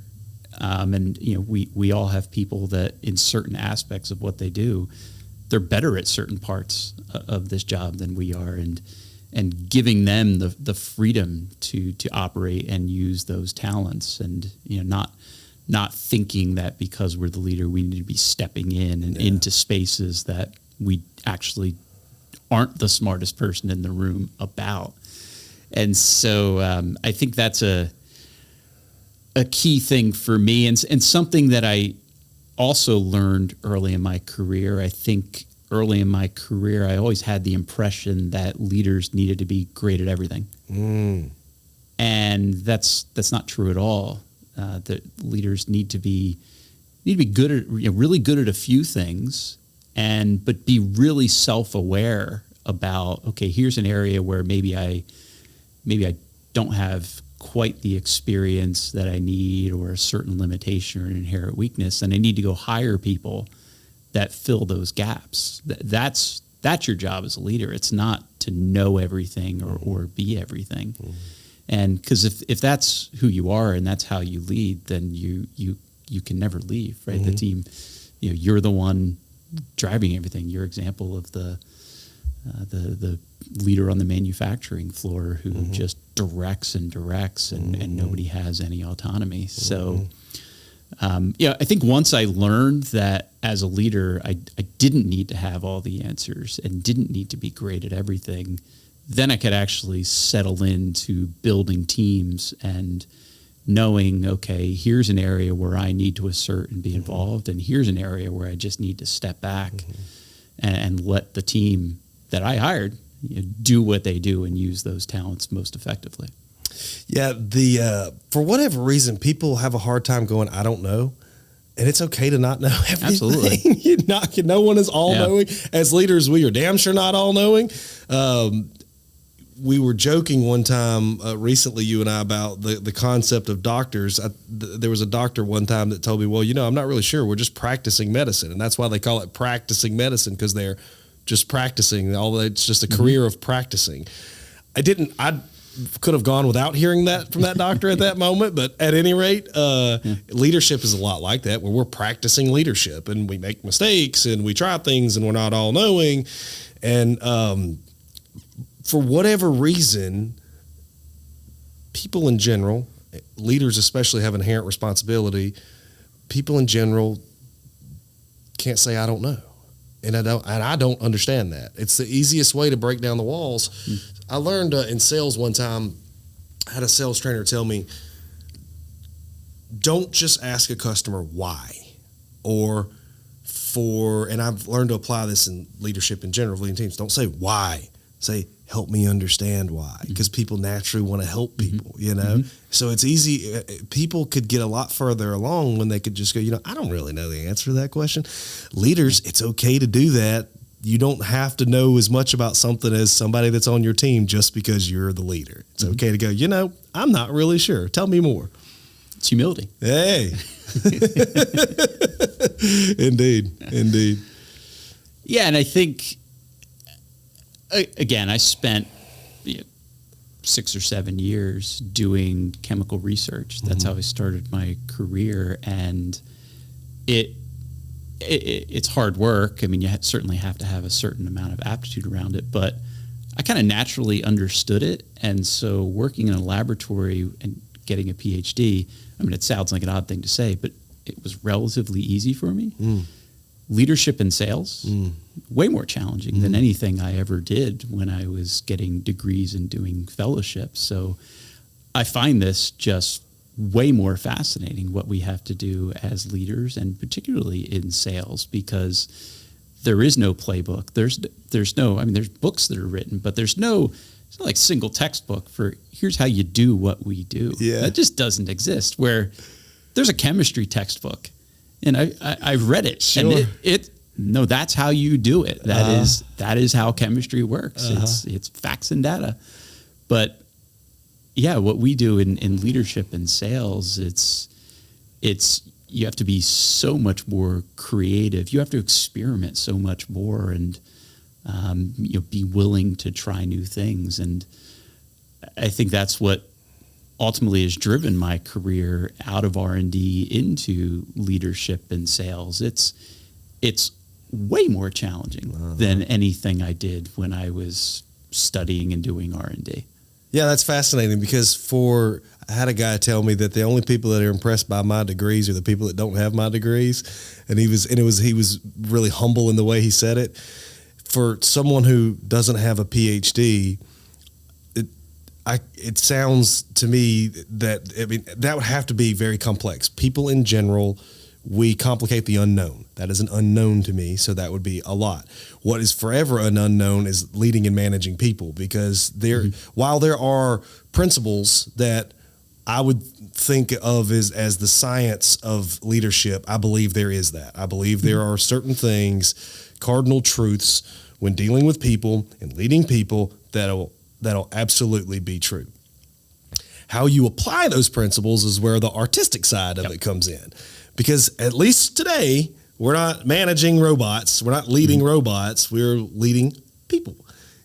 And we all have people that in certain aspects of what they do, they're better at certain parts of this job than we are, and giving them the freedom to operate and use those talents, and not thinking that because we're the leader we need to be stepping in and into spaces that we actually aren't the smartest person in the room about. And so I think that's a key thing for me, and something that I also learned early in my career. I think early in my career, I always had the impression that leaders needed to be great at everything. And that's not true at all. That leaders need to be good at, really good at a few things, but be really self-aware about, okay, here's an area where maybe I don't have quite the experience that I need, or a certain limitation or an inherent weakness, and I need to go hire people that fill those gaps. That's your job as a leader. It's not to know everything or be everything. And because if that's who you are and that's how you lead, then you can never leave, right? The team, you're the one driving everything. You're example of the leader on the manufacturing floor who just directs and nobody has any autonomy. So I think once I learned that as a leader, I didn't need to have all the answers and didn't need to be great at everything, then I could actually settle into building teams and knowing, okay, here's an area where I need to assert and be involved, and here's an area where I just need to step back and let the team that I hired do what they do and use those talents most effectively. Yeah, for whatever reason, people have a hard time going, I don't know. And it's okay to not know everything. Absolutely. No one is all-knowing. As leaders, we are damn sure not all-knowing. We were joking one time recently, you and I, about the concept of doctors. There was a doctor one time that told me, well, I'm not really sure. We're just practicing medicine. And that's why they call it practicing medicine, because they're just practicing. Although it's just a career of practicing. could have gone without hearing that from that doctor at that moment. But at any rate, leadership is a lot like that, where we're practicing leadership and we make mistakes and we try things and we're not all knowing. And for whatever reason, people in general, leaders especially, have inherent responsibility. People in general can't say, I don't know. And I don't understand that. It's the easiest way to break down the walls. I learned in sales one time, I had a sales trainer tell me, don't just ask a customer why, and I've learned to apply this in leadership in general, leading teams. Don't say why, say, help me understand why, because people naturally want to help people, So it's easy. People could get a lot further along when they could just go, I don't really know the answer to that question. Leaders, it's okay to do that. You don't have to know as much about something as somebody that's on your team just because you're the leader. It's okay to go, I'm not really sure. Tell me more. It's humility. Hey. Indeed. Yeah, and I think, again, I spent 6 or 7 years doing chemical research. That's how I started my career, and it's hard work. I mean, you certainly have to have a certain amount of aptitude around it, but I kind of naturally understood it. And so working in a laboratory and getting a PhD, I mean, it sounds like an odd thing to say, but it was relatively easy for me. Leadership in sales, way more challenging than anything I ever did when I was getting degrees and doing fellowships. So I find this just way more fascinating, what we have to do as leaders, and particularly in sales, because there is no playbook. There's no, I mean, there's books that are written, but it's not like single textbook for here's how you do what we do. Yeah. That just doesn't exist. Where there's a chemistry textbook, and I've read it, Sure. and no, that's how you do it. That is how chemistry works. It's facts and data. But yeah, what we do in leadership and sales, it's you have to be so much more creative. You have to experiment so much more, and be willing to try new things. And I think that's what ultimately has driven my career out of R&D into leadership and sales. It's way more challenging than anything I did when I was studying and doing R&D. Yeah, that's fascinating, because I had a guy tell me that the only people that are impressed by my degrees are the people that don't have my degrees. And he was really humble in the way he said it. For someone who doesn't have a PhD, it sounds to me that that would have to be very complex. People in general, we complicate the unknown. That is an unknown to me, so that would be a lot. What is forever an unknown is leading and managing people, because while there are principles that I would think of as the science of leadership, I believe there is that. I believe there are certain things, cardinal truths, when dealing with people and leading people that'll absolutely be true. How you apply those principles is where the artistic side of it comes in. Because at least today, we're not managing robots. We're not leading robots. We're leading people.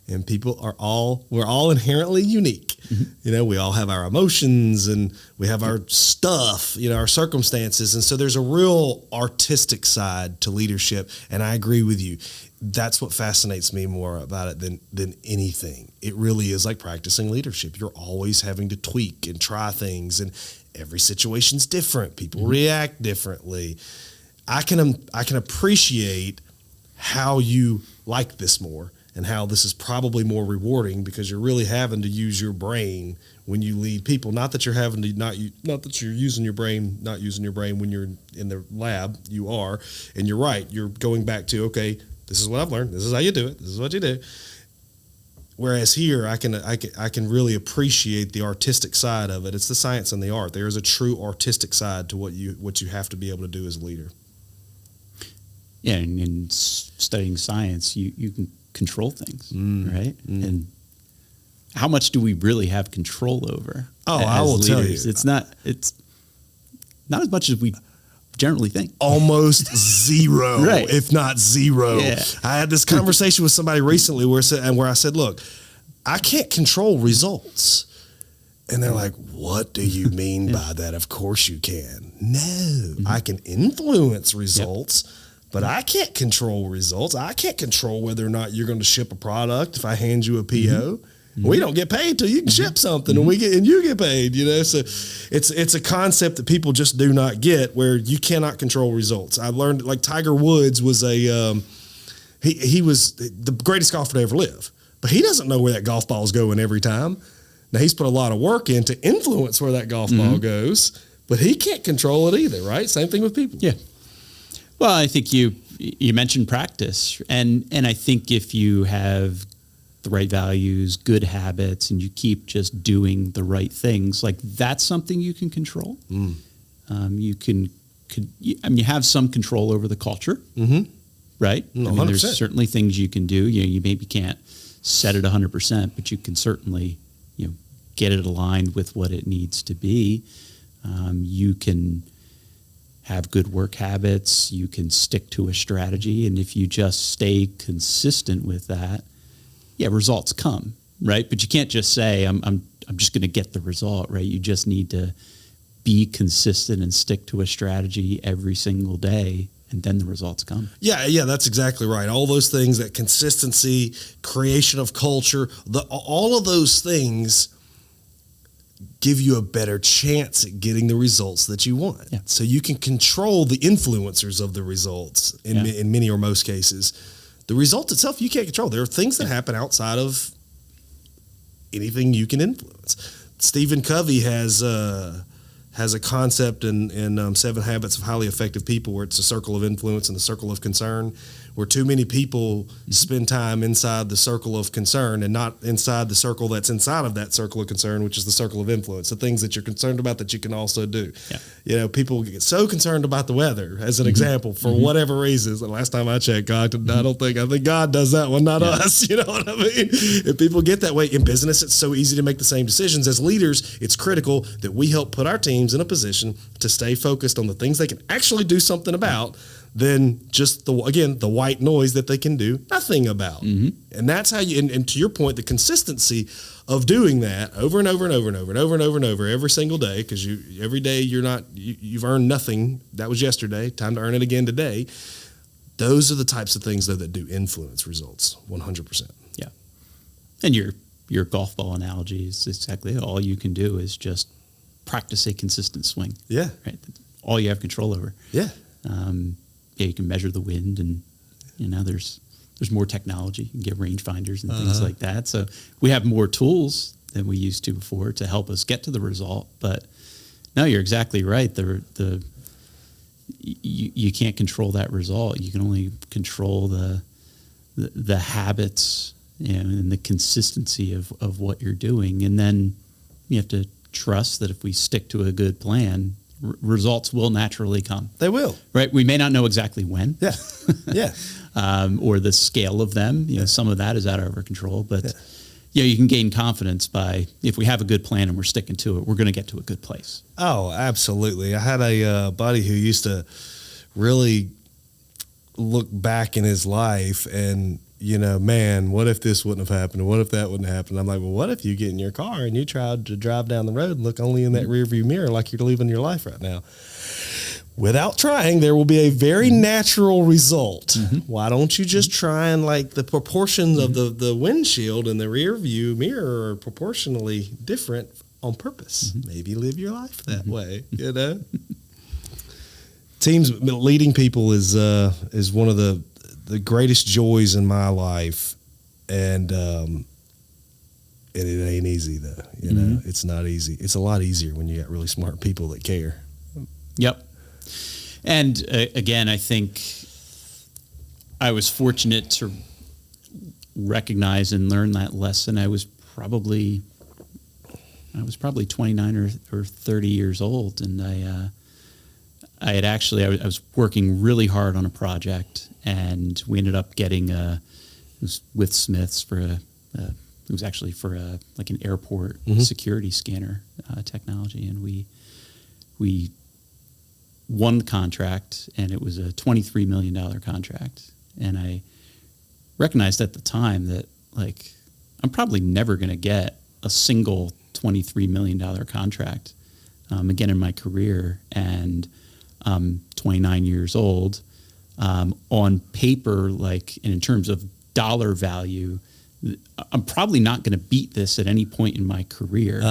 And we're all inherently unique. We all have our emotions and we have our stuff, our circumstances. And so there's a real artistic side to leadership. And I agree with you. That's what fascinates me more about it than anything. It really is like practicing leadership. You're always having to tweak and try things, and every situation's different. People react differently. I can appreciate how you like this more, and how this is probably more rewarding, because you're really having to use your brain when you lead people. Not that you're having to not that you're using your brain, not using your brain when you're in the lab. You are, and you're right. You're going back to, okay, this is what I've learned. This is how you do it. This is what you do. Whereas here, I can really appreciate the artistic side of it. It's the science and the art. There is a true artistic side to what you have to be able to do as a leader. Yeah, and in studying science, you can control things, right? And how much do we really have control over? I will tell you, it's not as much as we generally think. Almost zero, right. If not zero. Yeah. I had this conversation with somebody recently where I said, look, I can't control results, And they're like, what do you mean by that? Of course you can. No, I can influence results, but I can't control results. I can't control whether or not you're going to ship a product if I hand you a PO. We don't get paid till you can ship something and you get paid, you know? So it's a concept that people just do not get, where you cannot control results. I learned, like, Tiger Woods was he was the greatest golfer to ever live, but he doesn't know where that golf ball is going every time. Now, he's put a lot of work in to influence where that golf ball goes, but he can't control it either, right? Same thing with people. Yeah. Well, I think you mentioned practice, and I think if you have the right values, good habits, and you keep just doing the right things, like, that's something you can control. You have some control over the culture, right? I mean, there's certainly things you can do. You maybe can't set it 100%, but you can certainly, get it aligned with what it needs to be. You can have good work habits. You can stick to a strategy. And if you just stay consistent with that, results come, right? But you can't just say, I'm just going to get the result, right? You just need to be consistent and stick to a strategy every single day, and then the results come. Yeah, that's exactly right. All those things, that consistency, creation of culture, all of those things give you a better chance at getting the results that you want. Yeah. So you can control the influencers of the results in many or most cases. The result itself, you can't control. There are things that happen outside of anything you can influence. Stephen Covey has a concept in 7 Habits of Highly Effective People, where it's a circle of influence and the circle of concern, where too many people spend time inside the circle of concern and not inside the circle that's inside of that circle of concern, which is the circle of influence, the things that you're concerned about that you can also do. Yeah. People get so concerned about the weather, as an example, for whatever reasons. And last time I checked, I think God does that one, not us. You know what I mean? If people get that way in business, it's so easy to make the same decisions. As leaders, it's critical that we help put our teams in a position to stay focused on the things they can actually do something about, than just the white noise that they can do nothing about. And that's how you, and to your point, the consistency of doing that over and over and over and over and over and over and over every single day, because every day you've earned nothing. That was yesterday. Time to earn it again today. Those are the types of things, though, that do influence results 100%. Yeah. And your golf ball analogy is exactly it. All you can do is just practice a consistent swing. Yeah. Right. All you have control over. Yeah. You can measure the wind, and there's more technology. You can get rangefinders and things like that. So we have more tools than we used to before to help us get to the result. But no, you're exactly right. You can't control that result. You can only control the habits and the consistency of what you're doing. And then you have to trust that if we stick to a good plan, results will naturally come. They will. Right? We may not know exactly when. Yeah. Yeah. Or the scale of them. Some of that is out of our control. But you can gain confidence by, if we have a good plan and we're sticking to it, we're going to get to a good place. Oh, absolutely. I had a buddy who used to really look back in his life and, man, what if this wouldn't have happened? What if that wouldn't have happened? I'm like, well, what if you get in your car and you tried to drive down the road and look only in that rearview mirror like you're living your life right now? Without trying, there will be a very natural result. Why don't you just try and, the proportions of the windshield and the rearview mirror are proportionally different on purpose. Maybe live your life that way, Teams leading people is one of the greatest joys in my life, and it ain't easy though. It's not easy. It's a lot easier when you got really smart people that care. Yep. And again, I think I was fortunate to recognize and learn that lesson. I was probably 29 or 30 years old, and I was working really hard on a project, and we ended up getting it was with Smiths for it was actually for an airport security scanner technology, and we won the contract, and it was a $23 million contract, and I recognized at the time that I'm probably never going to get a single $23 million contract, again in my career, and 29 years old. On paper, like, and in terms of dollar value, I'm probably not going to beat this at any point in my career.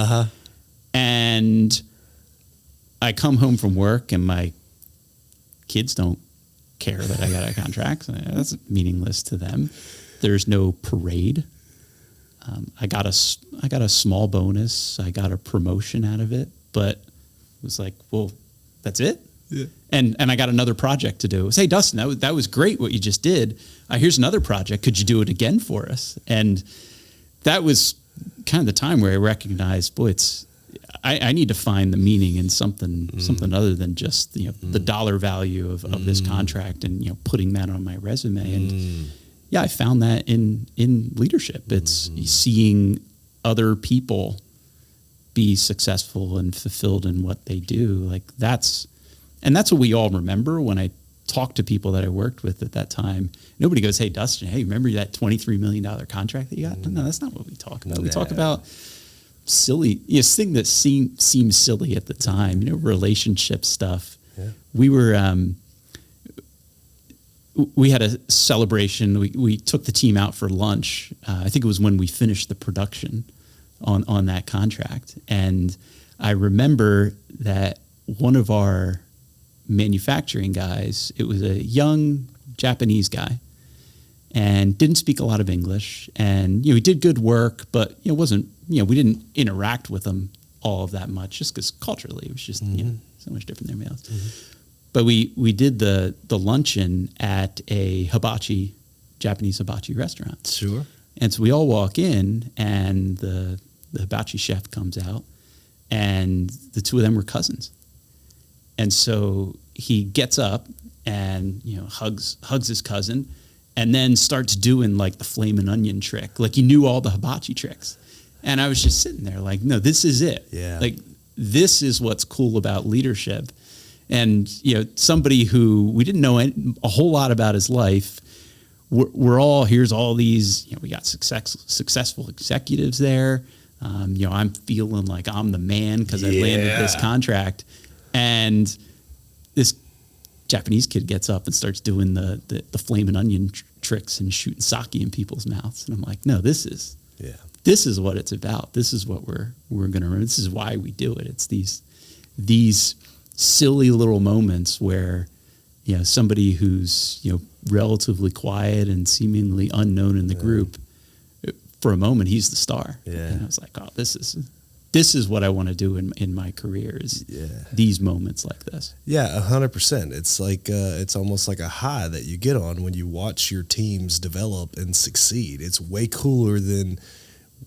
And I come home from work and my kids don't care that I got a contract. That's meaningless to them. There's no parade. I got a small bonus. I got a promotion out of it, but it was like, well, that's it. Yeah. And I got another project to do. It was, hey, Dustin, that was great what you just did. Here's another project. Could you do it again for us? And that was kind of the time where I recognized, boy, I need to find the meaning in something other than just the dollar value of this contract and putting that on my resume. And yeah, I found that in leadership. It's seeing other people be successful and fulfilled in what they do. Like that's what we all remember when I talk to people that I worked with at that time. Nobody goes, hey, Dustin, hey, remember that $23 million contract that you got? No, that's not what we talk about. We talk about silly, thing that seemed silly at the time, relationship stuff. Yeah. We had a celebration. We took the team out for lunch. I think it was when we finished the production on that contract. And I remember that one of our manufacturing guys, it was a young Japanese guy and didn't speak a lot of English. And, he did good work, but, wasn't, we didn't interact with him all of that much just because culturally it was just, so much different than everybody else. But we did the luncheon at a Japanese hibachi restaurant. Sure. And so we all walk in and the hibachi chef comes out and the two of them were cousins. And so he gets up and, hugs his cousin and then starts doing like the flaming onion trick. Like he knew all the hibachi tricks. And I was just sitting there like, no, this is it. Yeah. Like this is what's cool about leadership. And, somebody who we didn't know a whole lot about his life, here's all these, we got successful executives there. I'm feeling like I'm the man because I landed this contract. And this Japanese kid gets up and starts doing the flaming onion tricks and shooting sake in people's mouths. And I'm like, no, this is what it's about. This is what we're going to run. This is why we do it. It's these silly little moments where, somebody who's, relatively quiet and seemingly unknown in the group, for a moment, he's the star. Yeah. And I was like, oh, this is what I want to do in my career is these moments like this. Yeah, 100%. It's like, it's almost like a high that you get on when you watch your teams develop and succeed. It's way cooler than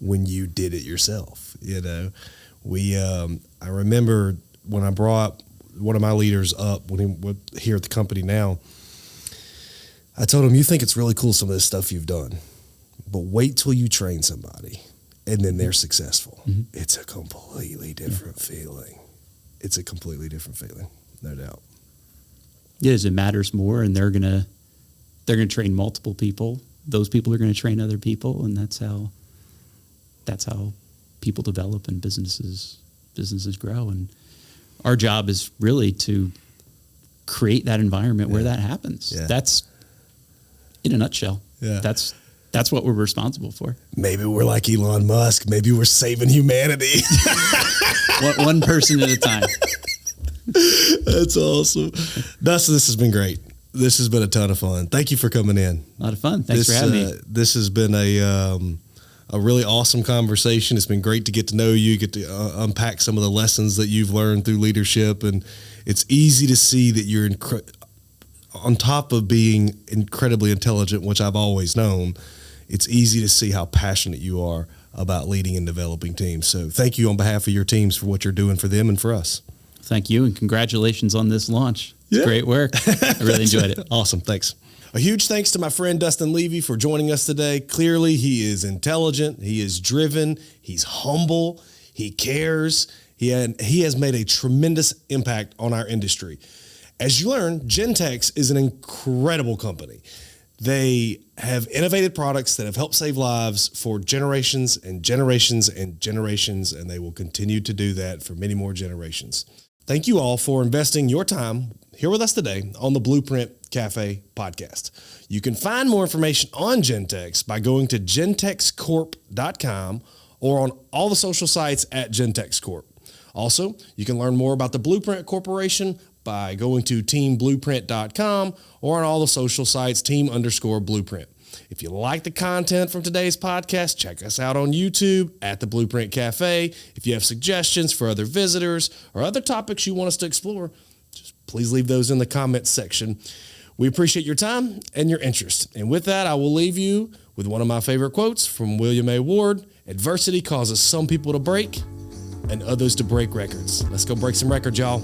when you did it yourself. I remember when I brought one of my leaders up when he was here at the company now, I told him, you think it's really cool some of this stuff you've done, but wait till you train somebody and then they're successful. Mm-hmm. It's a completely different feeling. It's a completely different feeling, no doubt. Yeah, it matters more, and they're gonna train multiple people. Those people are gonna train other people, and that's how people develop and businesses grow. And our job is really to create that environment where that happens. Yeah. That's in a nutshell. Yeah. That's what we're responsible for. Maybe we're like Elon Musk. Maybe we're saving humanity. one person at a time. That's awesome. Dustin, this has been great. This has been a ton of fun. Thank you for coming in. A lot of fun. Thanks for having me. This has been a really awesome conversation. It's been great to get to know you, get to unpack some of the lessons that you've learned through leadership. And it's easy to see that you're on top of being incredibly intelligent, which I've always known. It's easy to see how passionate you are about leading and developing teams. So thank you on behalf of your teams for what you're doing for them and for us. Thank you, and congratulations on this launch. It's great work. I really enjoyed it. Awesome. Thanks. A huge thanks to my friend Dustin Levy for joining us today. Clearly, he is intelligent. He is driven. He's humble. He cares. He has made a tremendous impact on our industry. As you learn, Gentex is an incredible company. They have innovative products that have helped save lives for generations and generations and generations, and they will continue to do that for many more generations. Thank you all for investing your time here with us today on the Blueprint Café Podcast. You can find more information on Gentex by going to gentexcorp.com or on all the social sites at Gentex Corp. Also, you can learn more about the Blueprint Corporation by going to teamblueprint.com or on all the social sites, team_blueprint. If you like the content from today's podcast, check us out on YouTube at the Blueprint Cafe. If you have suggestions for other visitors or other topics you want us to explore, just please leave those in the comments section. We appreciate your time and your interest. And with that, I will leave you with one of my favorite quotes from William A. Ward: "Adversity causes some people to break and others to break records." Let's go break some records, y'all.